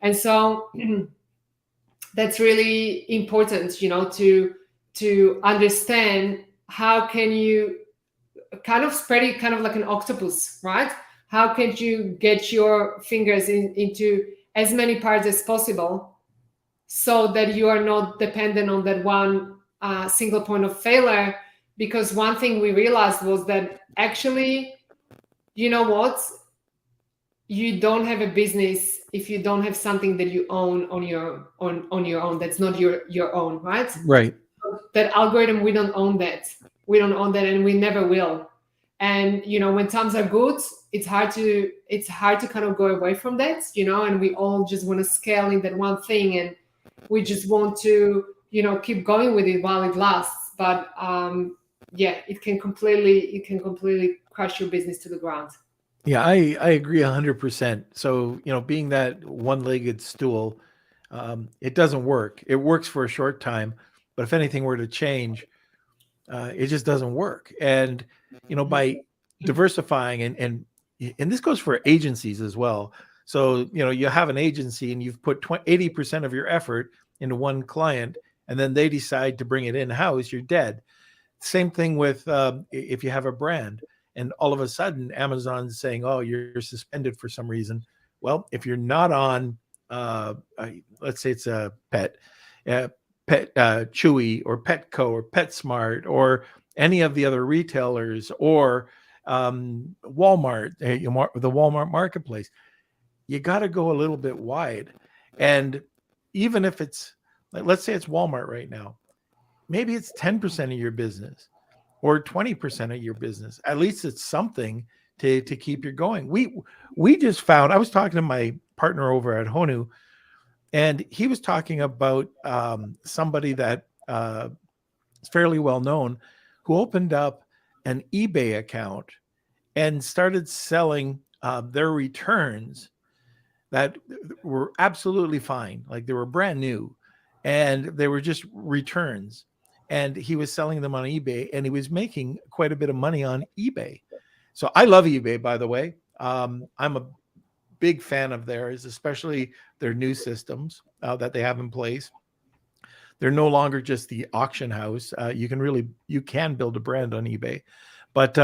And so that's really important, to understand how can you kind of spread it kind of like an octopus, right? How can you get your fingers into as many parts as possible so that you are not dependent on that one single point of failure? Because one thing we realized was that actually, you know what? You don't have a business if you don't have something that you own on your own. That's not your own, right? Right. That algorithm, we don't own that. We don't own that, and we never will. And when times are good, it's hard to kind of go away from that, and we all just want to scale in that one thing, and we just want to keep going with it while it lasts. But it can completely crush your business to the ground. Yeah, I agree 100%. So, being that one-legged stool, it doesn't work. It works for a short time, but if anything were to change, it just doesn't work. And, by diversifying and this goes for agencies as well. So, you have an agency and you've put 80% of your effort into one client, and then they decide to bring it in-house, you're dead. Same thing with if you have a brand and all of a sudden Amazon's saying, oh, you're suspended for some reason. Well, if you're not on, let's say it's a pet Chewy or Petco or PetSmart or any of the other retailers or Walmart, the Walmart marketplace, you got to go a little bit wide. And even if it's, let's say it's Walmart right now, maybe it's 10% of your business or 20% of your business. At least it's something to keep you going. We just found, I was talking to my partner over at Honu, and he was talking about somebody that is fairly well known who opened up an eBay account and started selling their returns that were absolutely fine. Like they were brand new and they were just returns. And he was selling them on eBay and he was making quite a bit of money on eBay. So I love eBay, by the way. I'm a big fan of theirs, especially their new systems that they have in place. They're no longer just the auction house. You can build a brand on eBay. But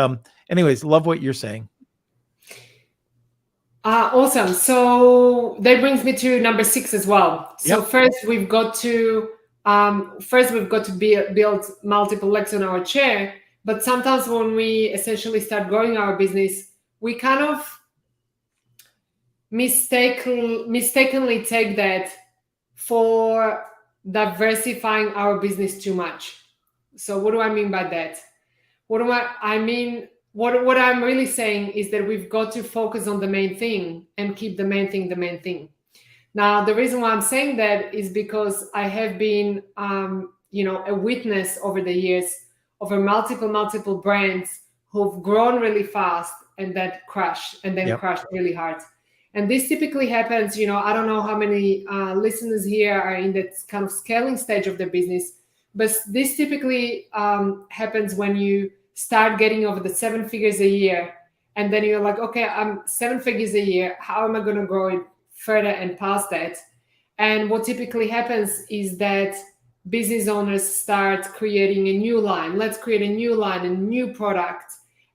anyways, love what you're saying. Awesome. So that brings me to number 6 as well. So Yep. first we've got to build multiple legs on our chair. But sometimes when we essentially start growing our business, we kind of mistakenly take that for diversifying our business too much. So what do I mean by that? What I'm really saying is that we've got to focus on the main thing and keep the main thing the main thing. Now, the reason why I'm saying that is because I have been, a witness over the years over multiple brands who've grown really fast and that crash and then crashed really hard. And this typically happens, I don't know how many listeners here are in that kind of scaling stage of their business, but this typically happens when you start getting over the 7 figures a year. And then you're like, okay, I'm 7 figures a year. How am I going to grow it further and past that? And what typically happens is that business owners start creating a new line. Let's create a new line, a new product,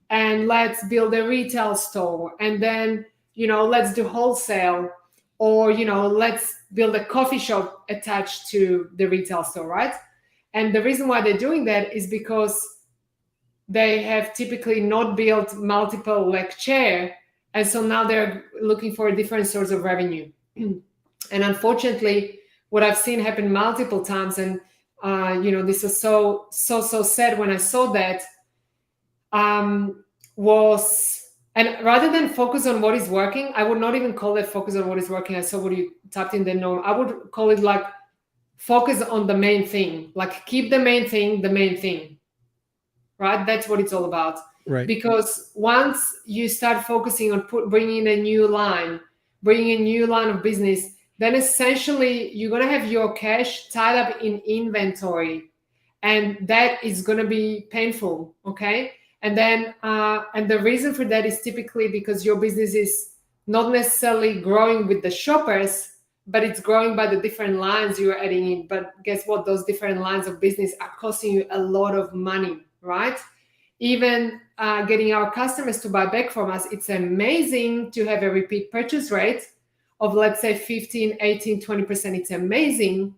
and let's build a retail store. And then, let's do wholesale, or, let's build a coffee shop attached to the retail store, right? And the reason why they're doing that is because they have typically not built multiple leg chair. And so now they're looking for a different source of revenue. And unfortunately, what I've seen happen multiple times, and this was so sad when I saw that, and rather than focus on what is working, I would not even call it focus on what is working. I saw what you typed in the note. I would call it like focus on the main thing, like keep the main thing, right? That's what it's all about. Right. Because once you start focusing on bringing a new line of business, then essentially you're going to have your cash tied up in inventory, and that is going to be painful. Okay. And then, and the reason for that is typically because your business is not necessarily growing with the shoppers, but it's growing by the different lines you're adding in. But guess what? Those different lines of business are costing you a lot of money, right? Even getting our customers to buy back from us, it's amazing to have a repeat purchase rate of, let's say, 15, 18, 20%. It's amazing.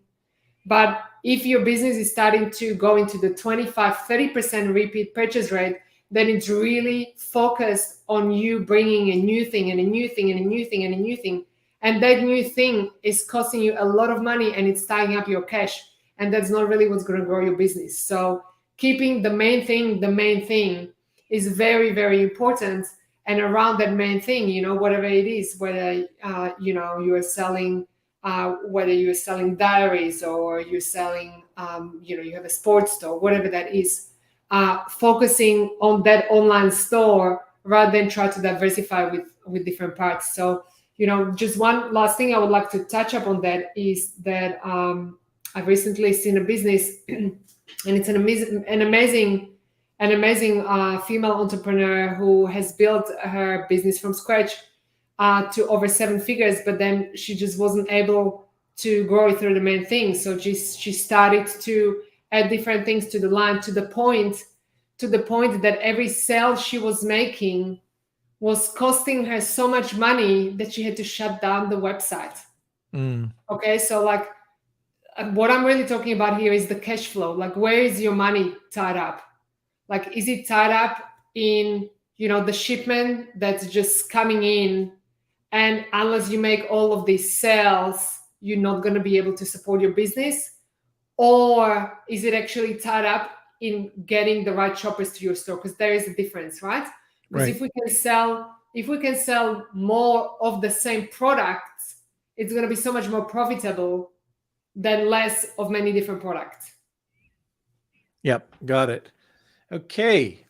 But if your business is starting to go into the 25, 30% repeat purchase rate, then it's really focused on you bringing a new thing and a new thing and a new thing and a new thing. And that new thing is costing you a lot of money and it's tying up your cash. And that's not really what's going to grow your business. So keeping the main thing is very, very important. And around that main thing, whatever it is, whether, you're selling, whether you're selling diaries or you're selling, you have a sports store, whatever that is, focusing on that online store rather than try to diversify with different parts. So, just one last thing I would like to touch up on that is that I've recently seen a business and it's an amazing female entrepreneur who has built her business from scratch. to over 7 figures, but then she just wasn't able to grow it through the main thing. So she started to add different things to the line to the point that every sale she was making was costing her so much money that she had to shut down the website. Okay, so like what I'm really talking about here is the cash flow. Like, where is your money tied up? Like, is it tied up in, the shipment that's just coming in, and unless you make all of these sales, you're not going to be able to support your business? Or is it actually tied up in getting the right shoppers to your store? Because there is a difference, right? Because Right. if we can sell more of the same products, it's going to be so much more profitable than less of many different products. Yep, got it. Okay,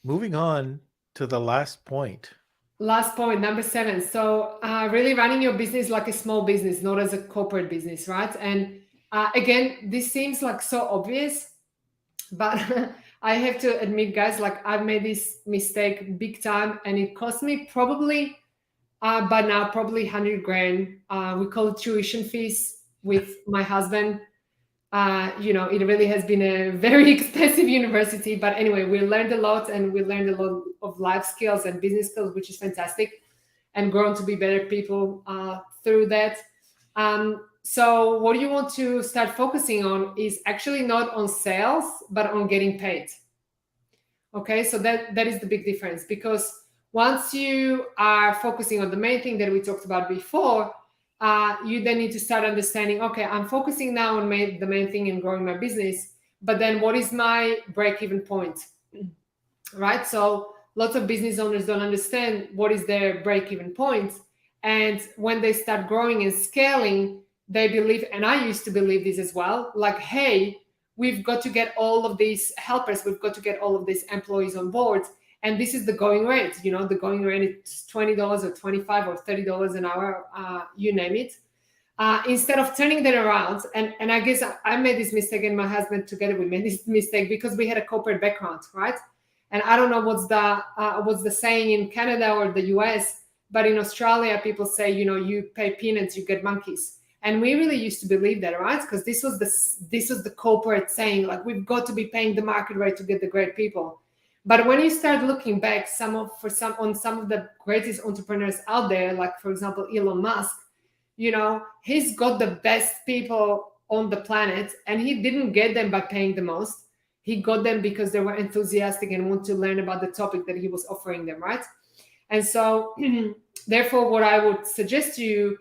moving on to the last point. Last point, number 7. So really running your business like a small business, not as a corporate business, right? And again, this seems like so obvious, but I have to admit, guys, like I've made this mistake big time, and it cost me probably by now probably 100 grand. We call it tuition fees with my husband. It really has been a very expensive university, but anyway, we learned a lot, and we learned a lot of life skills and business skills, which is fantastic, and grown to be better people through that. So what you want to start focusing on is actually not on sales, but on getting paid. Okay, so that is the big difference, because once you are focusing on the main thing that we talked about before, you then need to start understanding, okay, I'm focusing now on the main thing and growing my business, but then what is my break-even point, right? So lots of business owners don't understand what is their break-even point. And when they start growing and scaling, they believe, and I used to believe this as well, like, hey, we've got to get all of these helpers, we've got to get all of these employees on board, and this is the going rate. The going rate is $20 or $25 or $30 an hour, you name it. Instead of turning that around, and I guess I made this mistake, and my husband together we made this mistake because we had a corporate background, right? And I don't know what's the saying in Canada or the US, but in Australia people say, you pay peanuts, you get monkeys. And we really used to believe that, right? Because this was the corporate saying, like, we've got to be paying the market rate to get the great people. But when you start looking back, some of the greatest entrepreneurs out there, like for example Elon Musk, he's got the best people on the planet, and he didn't get them by paying the most. He got them because they were enthusiastic and want to learn about the topic that he was offering them, right? And so, therefore, what I would suggest to you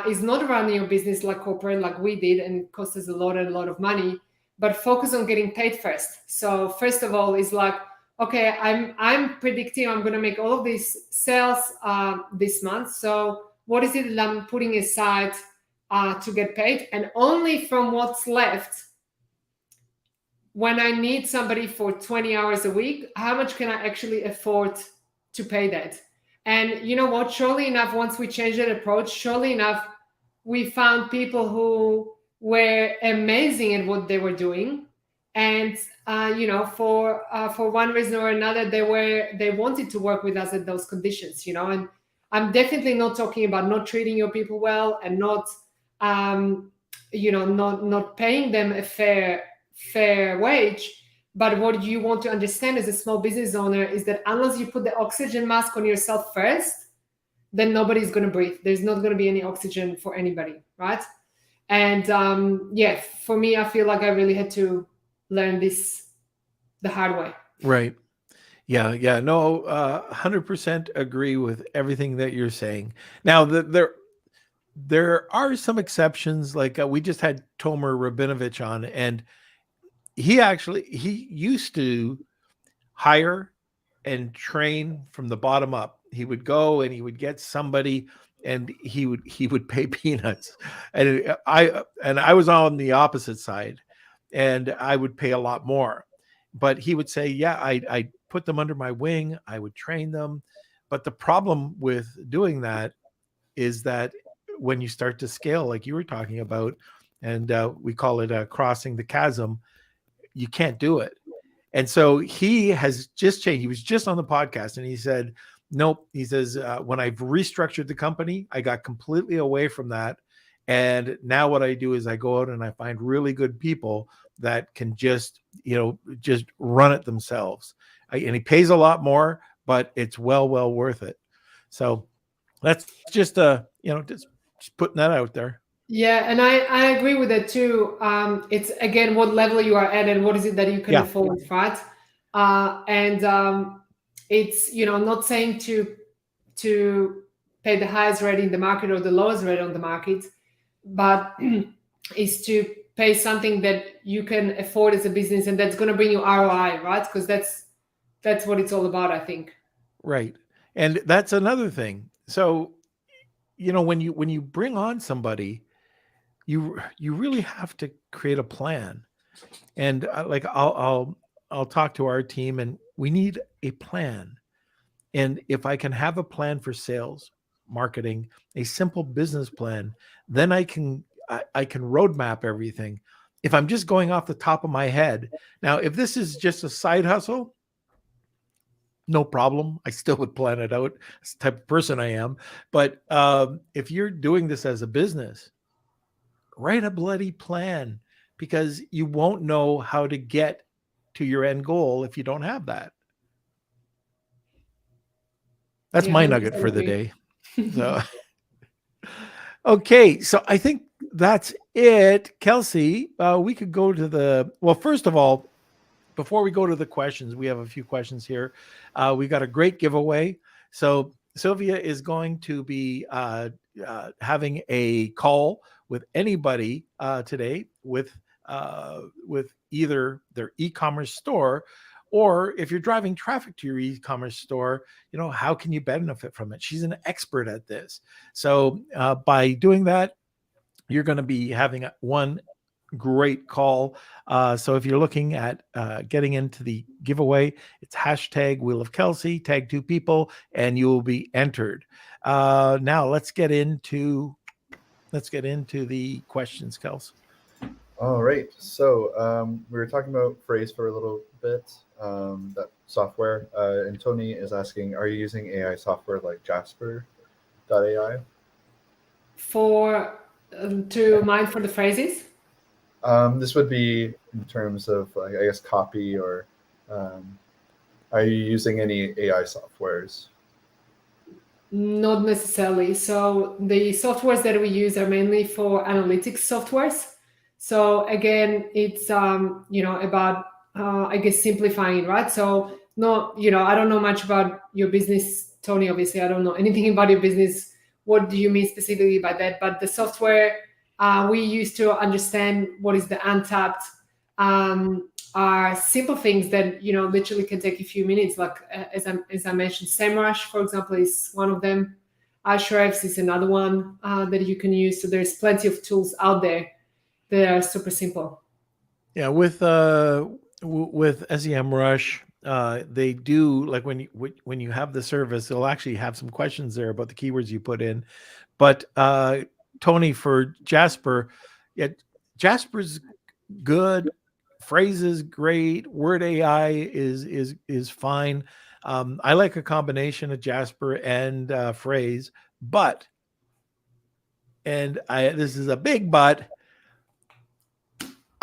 is not running your business like corporate, like we did, and it cost us a lot of money, but focus on getting paid first. So first of all, is like, okay, I'm predicting I'm going to make all of these sales this month. So what is it that I'm putting aside to get paid? And only from what's left, when I need somebody for 20 hours a week, how much can I actually afford to pay that? And you know what? Surely enough, once we changed that approach, surely enough, we found people who were amazing at what they were doing. And for one reason or another, they wanted to work with us at those conditions. And I'm definitely not talking about not treating your people well and not paying them a fair wage. But what you want to understand as a small business owner is that unless you put the oxygen mask on yourself first, then nobody's going to breathe. There's not going to be any oxygen for anybody, right? And for me, I feel like I really had to learn this the hard way. Right. Yeah. No, 100% agree with everything that you're saying. Now, there are some exceptions. Like we just had Tomer Rabinovich on, and he used to hire and train from the bottom up. He would go and he would get somebody, and he would pay peanuts. And I was on the opposite side, and I would pay a lot more. But he would say, yeah, I put them under my wing, I would train them. But the problem with doing that is that when you start to scale, like you were talking about, and we call it crossing the chasm, you can't do it. And so he has just changed. He was just on the podcast, and he said nope. He says, when I've restructured the company, I got completely away from that. And now what I do is I go out and I find really good people that can just, just run it themselves. And he pays a lot more, but it's well worth it. So that's just, just putting that out there. Yeah, and I agree with that too. It's again what level you are at and what is it that you can Yeah. afford, right? And it's not saying to pay the highest rate in the market or the lowest rate on the market, but is to pay something that you can afford as a business and that's going to bring you ROI, right? Because that's what it's all about, I think. Right. And that's another thing. So, when you bring on somebody, you really have to create a plan. And like I'll talk to our team, and we need a plan. And if I can have a plan for sales, marketing, a simple business plan, then I can roadmap everything. If I'm just going off the top of my head, now if this is just a side hustle, no problem. I still would plan it out. That's the type of person I am. But if you're doing this as a business, write a bloody plan, because you won't know how to get to your end goal if you don't have that. That's Yeah, my nugget 100% for the agree. day. So, okay. So I think that's it. Kelsey, we could go to well, first of all, before we go to the questions, we have a few questions here. We got a great giveaway. So Silvia is going to be having a call with anybody today with either their e-commerce store, or if you're driving traffic to your e-commerce store, how can you benefit from it? She's an expert at this. So by doing that, you're going to be having one great call. So if you're looking at getting into the giveaway, it's hashtag Wheel of Kelsey, tag 2 people, and you will be entered. Now let's get into the questions, Kels. All right. So we were talking about Phrase for a little bit, that software. And Tony is asking, are you using AI software like Jasper.ai? For to mine for the phrases. This would be in terms of, like, I guess, copy, or are you using any AI softwares? Not necessarily. So the softwares that we use are mainly for analytics softwares. So again, it's about I guess simplifying, right? So no, I don't know much about your business, Tony. Obviously, I don't know anything about your business. What do you mean specifically by that? But the software we use to understand what is the untapped are simple things that literally can take a few minutes. Like as I mentioned, SEMrush, for example, is one of them. Ahrefs is another one that you can use. So there's plenty of tools out there that are super simple. Yeah, with SEMrush, they do, like, when you have the service, they'll actually have some questions there about the keywords you put in. But Tony, for Jasper, yeah, Jasper's good. Phrases great. Word AI is fine. I like a combination of Jasper and Phrase, but, and this is a big but,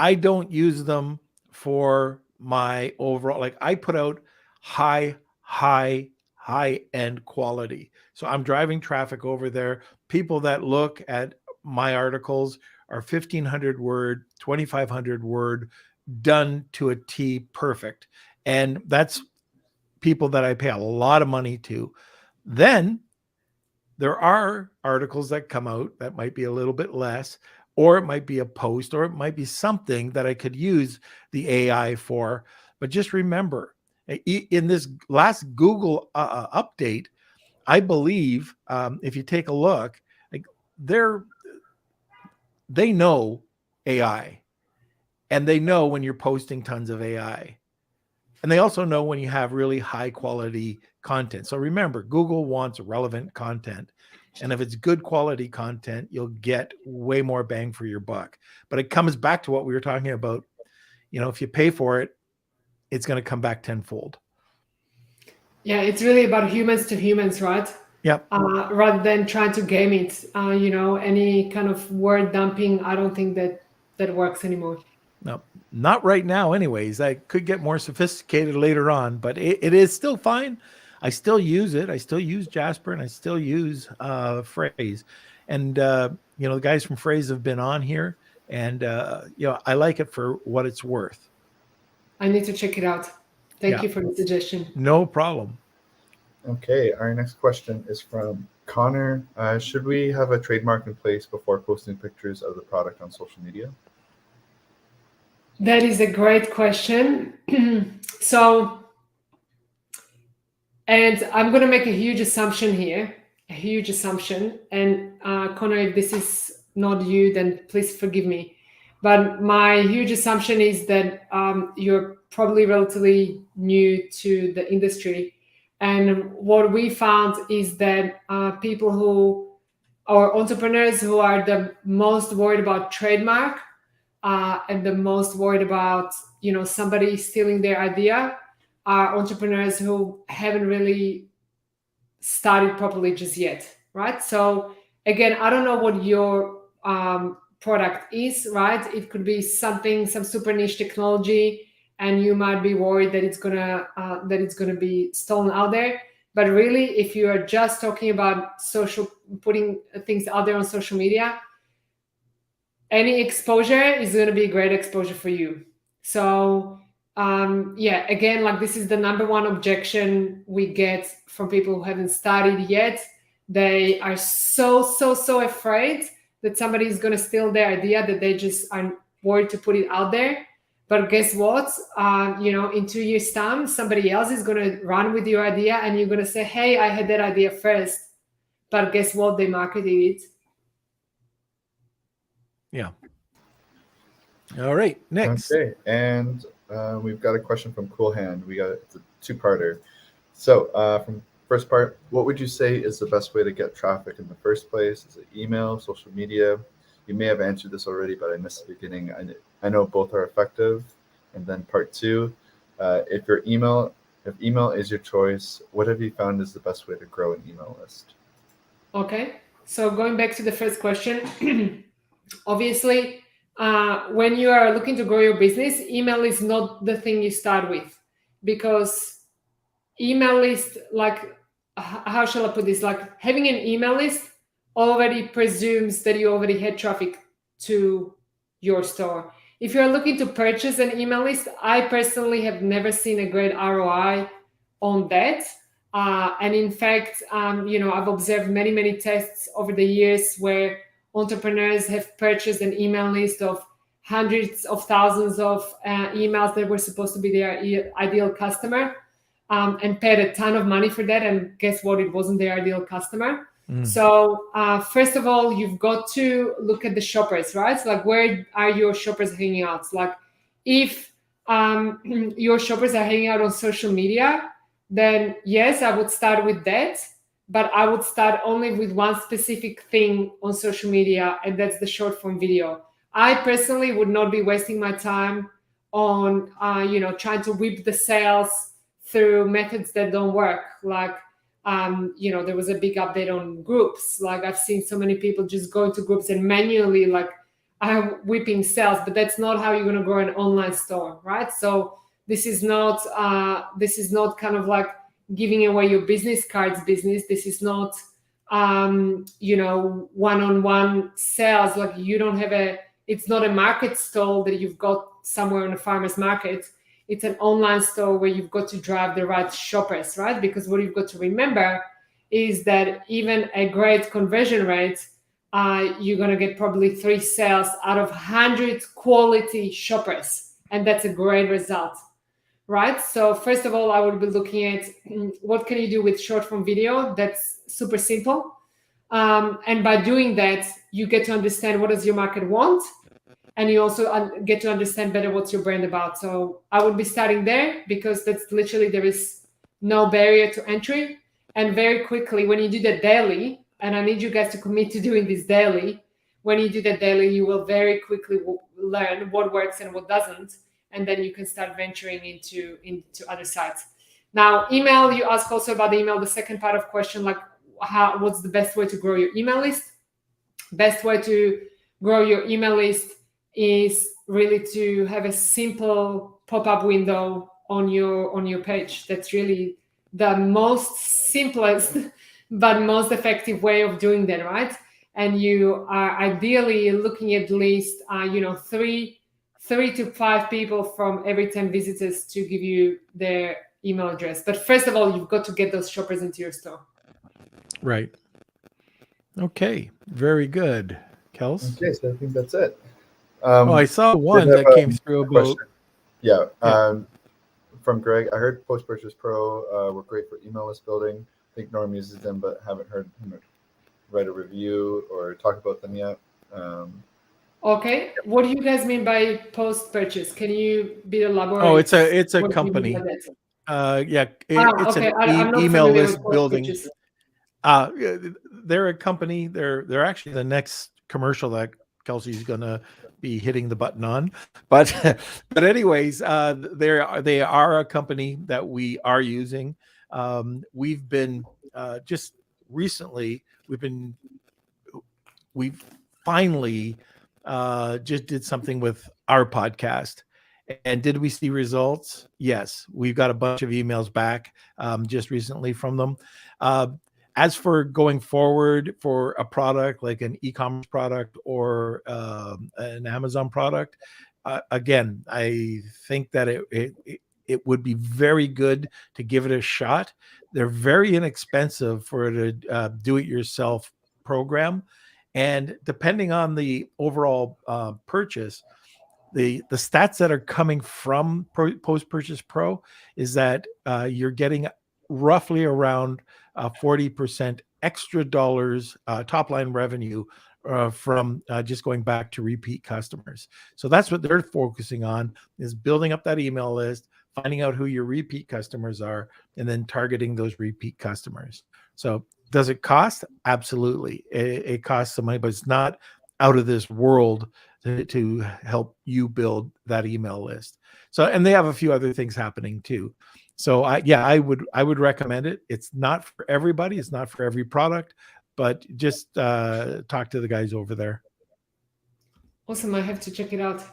I don't use them for my overall, like, I put out high end quality. So I'm driving traffic over there. People that look at my articles are 1,500 word, 2,500 word, done to a T, perfect. And that's people that I pay a lot of money to. Then there are articles that come out that might be a little bit less, or it might be a post, or it might be something that I could use the AI for. But just remember, in this last Google update, I believe, if you take a look, like, they know AI, and they know when you're posting tons of AI. And they also know when you have really high quality content. So remember, Google wants relevant content. And if it's good quality content, you'll get way more bang for your buck. But it comes back to what we were talking about. If you pay for it, it's going to come back tenfold. Yeah, it's really about humans to humans, right? Yep. Rather than trying to game it. Any kind of word dumping, I don't think that works anymore. No, not right now, anyways. I could get more sophisticated later on, but it is still fine. I still use it. I still use Jasper and I still use Phrase. And, the guys from Phrase have been on here and, I like it for what it's worth. I need to check it out. Thank Yeah. you for the suggestion. No problem. Okay, our next question is from Connor. Should we have a trademark in place before posting pictures of the product on social media? That is a great question. And I'm going to make a huge assumption here, And Connor, if this is not you, then please forgive me. But my huge assumption is that you're probably relatively new to the industry. And what we found is that people who are entrepreneurs who are the most worried about trademark and the most worried about somebody stealing their idea are entrepreneurs who haven't really started properly just yet, right? So again, I don't know what your product is, right? It could be some super niche technology, and you might be worried that it's gonna be stolen out there. But really, if you are just talking about putting things out there on social media, any exposure is going to be a great exposure for you. So again, like this is the number one objection we get from people who haven't started yet. They are so afraid that somebody is going to steal their idea that they just are worried to put it out there. But guess what? In 2 years' time, somebody else is going to run with your idea and you're going to say, hey, I had that idea first. But guess what? They marketed it. Yeah. All right. Next. Okay, and we've got a question from Cool Hand. It's a two-parter. So from first part, what would you say is the best way to get traffic in the first place? Is it email, social media? You may have answered this already, but I missed the beginning. I know both are effective. And then part two, if email is your choice, what have you found is the best way to grow an email list? Okay, so going back to the first question, obviously, when you are looking to grow your business, email is not the thing you start with, because email list, like, how shall I put this? Like, having an email list already presumes that you already had traffic to your store. If you're looking to purchase an email list, I personally have never seen a great ROI on that. And in fact, I've observed many tests over the years where entrepreneurs have purchased an email list of hundreds of thousands of emails that were supposed to be their ideal customer, and paid a ton of money for that. And guess what? It wasn't their ideal customer. So first of all, you've got to look at the shoppers, right? So like, where are your shoppers hanging out? Like, if your shoppers are hanging out on social media, then yes, I would start with that. But I would start only with one specific thing on social media, and that's the short form video. I personally would not be wasting my time on, trying to whip the sales through methods that don't work. Like, there was a big update on groups. Like, I've seen so many people just go into groups and manually whipping sales, but that's not how you're going to grow an online store, right? So this is not kind of like giving away your business cards business. This is not, one-on-one sales. Like, you don't have it's not a market stall that you've got somewhere in a farmer's market. It's an online store where you've got to drive the right shoppers, right? Because what you've got to remember is that even a great conversion rate, you're going to get probably 3 sales out of 100 quality shoppers. And that's a great result, right? So first of all, I would be looking at what can you do with short form video. That's super simple. And by doing that, you get to understand what does your market want. And you also get to understand better what's your brand about. So I would be starting there, because that's literally, there is no barrier to entry. And very quickly, when you do that daily, and I need you guys to commit to doing this daily, when you do that daily, you will very quickly learn what works and what doesn't. And then you can start venturing into other sites. Now, email, you ask also about the email, the second part of question, like what's the best way to grow your email list? Best way to grow your email list is really to have a simple pop-up window on your page. That's really the most simplest but most effective way of doing that, right? And you are ideally looking at least 3 to 5 people from every 10 visitors to give you their email address. But first of all, you've got to get those shoppers into your store. Right. Okay. Very good. Kels? Okay, so I think that's it. I saw one that came through about. Question. Yeah. Yeah. From Greg, I heard Post Purchase Pro were great for email list building. I think Norm uses them, but haven't heard him write a review or talk about them yet. Okay, what do you guys mean by post purchase? Can you be elaborate? Oh, it's a what you mean company. by that? Yeah, it's okay. an I'm not email familiar list with post building. purchase. They're a company. They're actually the next commercial that Kelsey's gonna be hitting the button on. But anyways, they are a company that we are using. We've been just recently we've finally just did something with our podcast. And did we see results? Yes, we've got a bunch of emails back just recently from them. As for going forward for a product like an e-commerce product or an Amazon product, again, I think that it would be very good to give it a shot. They're very inexpensive for a do-it-yourself program. And depending on the overall purchase, the stats that are coming from Post Purchase Pro is that you're getting roughly around 40% extra dollars top line revenue from just going back to repeat customers. So that's what they're focusing on, is building up that email list, finding out who your repeat customers are, and then targeting those repeat customers. So does it cost? Absolutely. It costs some money, but it's not out of this world to help you build that email list. So, and they have a few other things happening too. So I would recommend it. It's not for everybody. It's not for every product, but just talk to the guys over there. Awesome. I have to check it out.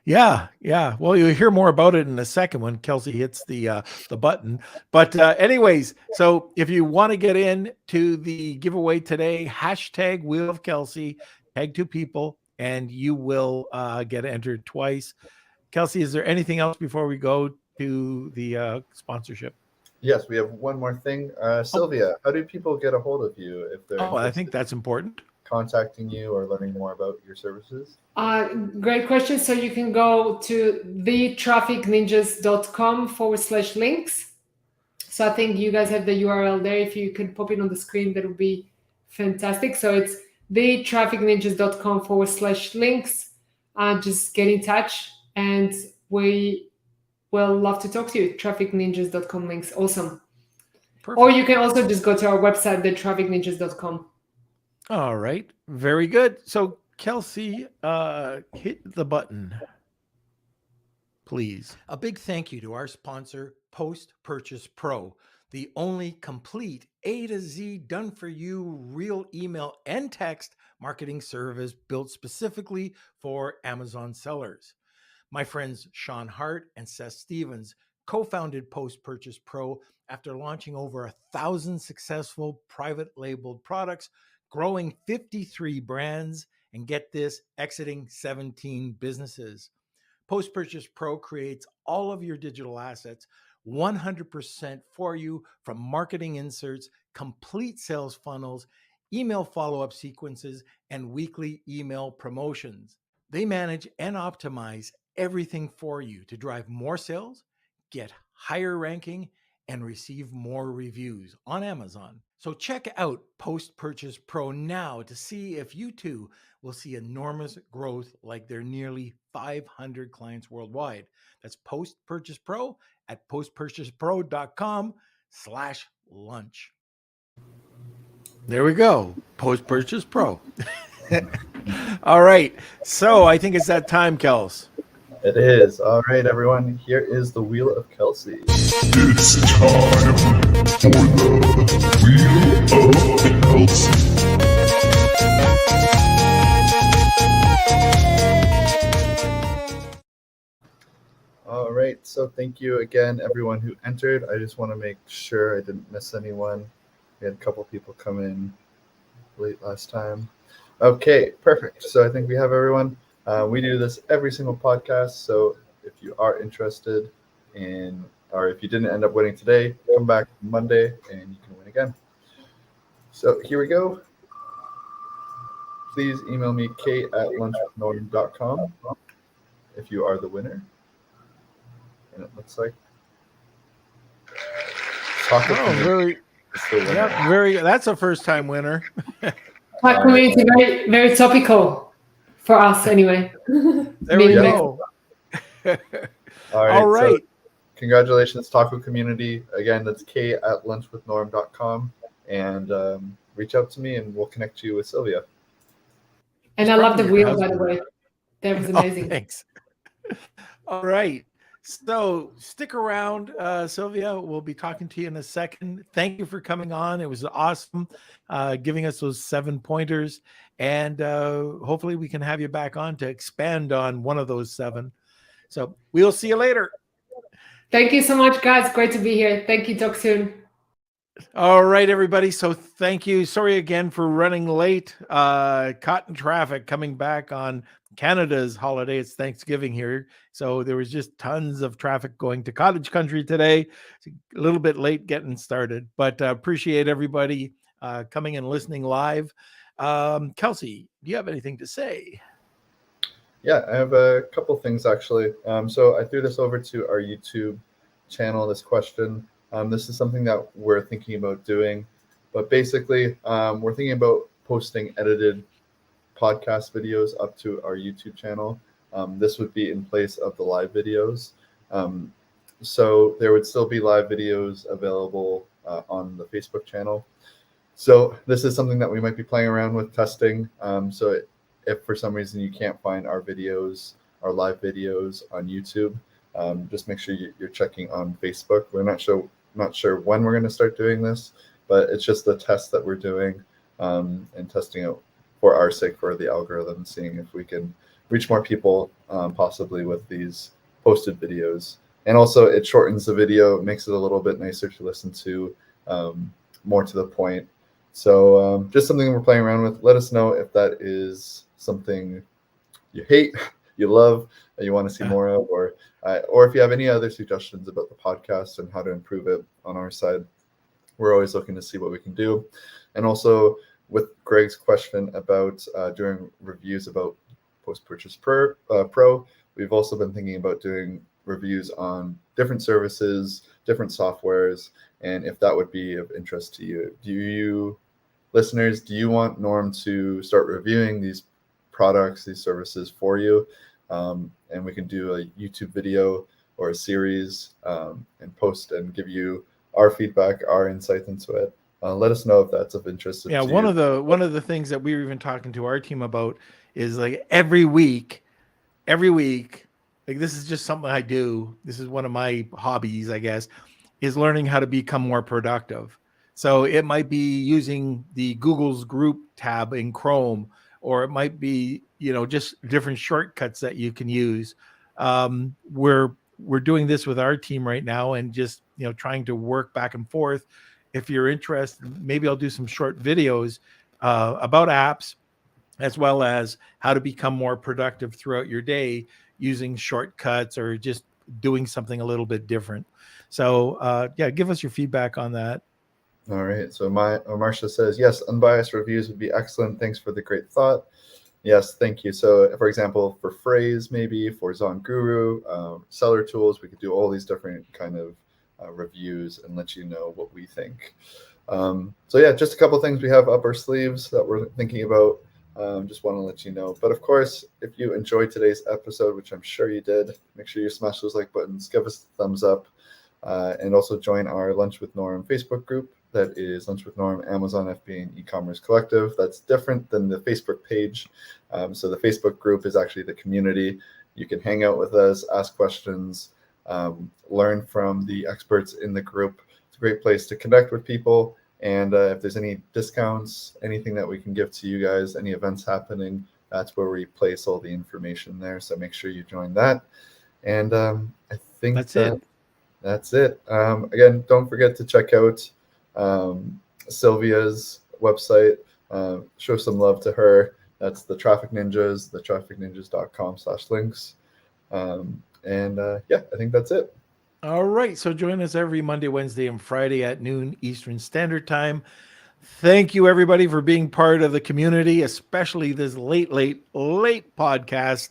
Yeah. Well, you'll hear more about it in a second when Kelsey hits the button. But anyways, so if you want to get into the giveaway today, hashtag Wheel of Kelsey, tag 2 people, and you will get entered twice. Kelsey, is there anything else before we go to the sponsorship? Yes, we have one more thing. Silvia, how do people get a hold of you if they're I think that's important. contacting you or learning more about your services? Great question. So you can go to thetrafficninjas.com/links. So I think you guys have the URL there. If you could pop it on the screen, that would be fantastic. So it's thetrafficninjas.com/links. Just get in touch and we will love to talk to you. Trafficninjas.com links. Awesome. Perfect. Or you can also just go to our website, thetrafficninjas.com. All right. Very good. So Kelsey, hit the button, please. A big thank you to our sponsor, Post Purchase Pro, the only complete A to Z done for you real email and text marketing service built specifically for Amazon sellers. My friends Sean Hart and Seth Stevens co-founded Post Purchase Pro after launching over 1,000 successful private labeled products, growing 53 brands, and get this, exiting 17 businesses. Post Purchase Pro creates all of your digital assets 100% for you, from marketing inserts, complete sales funnels, email follow-up sequences, and weekly email promotions. They manage and optimize everything for you to drive more sales, get higher ranking, and receive more reviews on Amazon. So check out Post Purchase Pro now to see if you too will see enormous growth like their nearly 500 clients worldwide. That's Post Purchase Pro at postpurchasepro.com/lunch. There we go. Post Purchase Pro. All right. So I think it's that time, Kels. It is. All right, everyone. Here is the Wheel of Kelsey. It's time for the Wheel of Kelsey. All right. So thank you again, everyone who entered. I just want to make sure I didn't miss anyone. We had a couple people come in late last time. Okay, perfect. So I think we have everyone. We do this every single podcast. So if you are interested in, or if you didn't end up winning today, come back Monday and you can win again. So here we go. Please email me kate@lunchwithnorm.com if you are the winner. And it looks like Taco Oh, Community very, is the winner. yeah, very. That's a first-time winner. Our community very very topical for us anyway. There we Being go. All right. So congratulations, Taco Community. Again, that's k@lunchwithnorm.com. And reach out to me and we'll connect you with Silvia. And It's I love the probably your wheel, by the husband. way. That was Oh, amazing. thanks. All right. So stick around, Silvia. We'll be talking to you in a second. Thank you for coming on. It was awesome giving us those 7 pointers. And hopefully we can have you back on to expand on one of those 7. So we'll see you later. Thank you so much, guys. Great to be here. Thank you. Talk soon. All right, everybody. So thank you. Sorry again for running late. Caught in traffic coming back on Canada's holiday. It's Thanksgiving here. So there was just tons of traffic going to cottage country today. It's a little bit late getting started, but appreciate everybody coming and listening live. Kelsey, do you have anything to say? Yeah, I have a couple things actually. So I threw this over to our YouTube channel, this question. This is something that we're thinking about doing, but basically we're thinking about posting edited podcast videos up to our YouTube channel. This would be in place of the live videos. So there would still be live videos available on the Facebook channel. So this is something that we might be playing around with testing. So if for some reason you can't find our videos, our live videos on YouTube, just make sure you're checking on Facebook. We're not sure when we're going to start doing this, but it's just a test that we're doing and testing it for our sake, for the algorithm, seeing if we can reach more people possibly with these posted videos. And also it shortens the video, makes it a little bit nicer to listen to, more to the point. So just something we're playing around with. Let us know if that is something you hate, you love, that you want to see more of, or if you have any other suggestions about the podcast and how to improve it on our side. We're always looking to see what we can do. And also with Greg's question about doing reviews about Post-Purchase Pro, we've also been thinking about doing reviews on different services, different softwares, and if that would be of interest to you. Do you, listeners, do you want Norm to start reviewing these products, these services for you? And we can do a YouTube video or a series and post and give you our feedback, our insight into it. Let us know if that's of interest. Yeah, to one you. of the things that we were even talking to our team about is like every week, like this is just something I do. This is one of my hobbies, I guess, is learning how to become more productive. So it might be using the Google's group tab in Chrome, or it might be, just different shortcuts that you can use. We're doing this with our team right now and just, trying to work back and forth. If you're interested, maybe I'll do some short videos about apps, as well as how to become more productive throughout your day using shortcuts or just doing something a little bit different. So yeah, give us your feedback on that. All right. So Marcia says, yes, unbiased reviews would be excellent. Thanks for the great thought. Yes, thank you. So for example, for Phrase, maybe for Zon Guru, Seller Tools, we could do all these different kind of reviews and let you know what we think. So yeah, just a couple things we have up our sleeves that we're thinking about. Just want to let you know. But of course, if you enjoyed today's episode, which I'm sure you did, make sure you smash those like buttons, give us a thumbs up, and also join our Lunch with Norm Facebook group. That is Lunch with Norm, Amazon FBA, and eCommerce Collective. That's different than the Facebook page. So the Facebook group is actually the community, You can hang out with us, ask questions, learn from the experts in the group. It's a great place to connect with people. And if there's any discounts, anything that we can give to you guys, any events happening, that's where we place all the information there. So make sure you join that. And I think That's it. That's it. Again, don't forget to check out Silvia's website. Show some love to her. That's the Traffic Ninjas, thetrafficninjas.com/links. Yeah, I think that's it. All right. So join us every Monday, Wednesday, and Friday at noon Eastern Standard Time. Thank you, everybody, for being part of the community, especially this late podcast.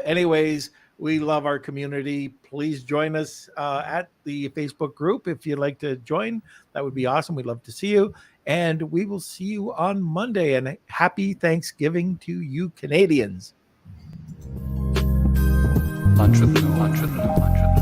Anyways, we love our community. Please join us at the Facebook group if you'd like to join. That would be awesome. We'd love to see you. And we will see you on Monday. And happy Thanksgiving to you, Canadians. Entrepreneur.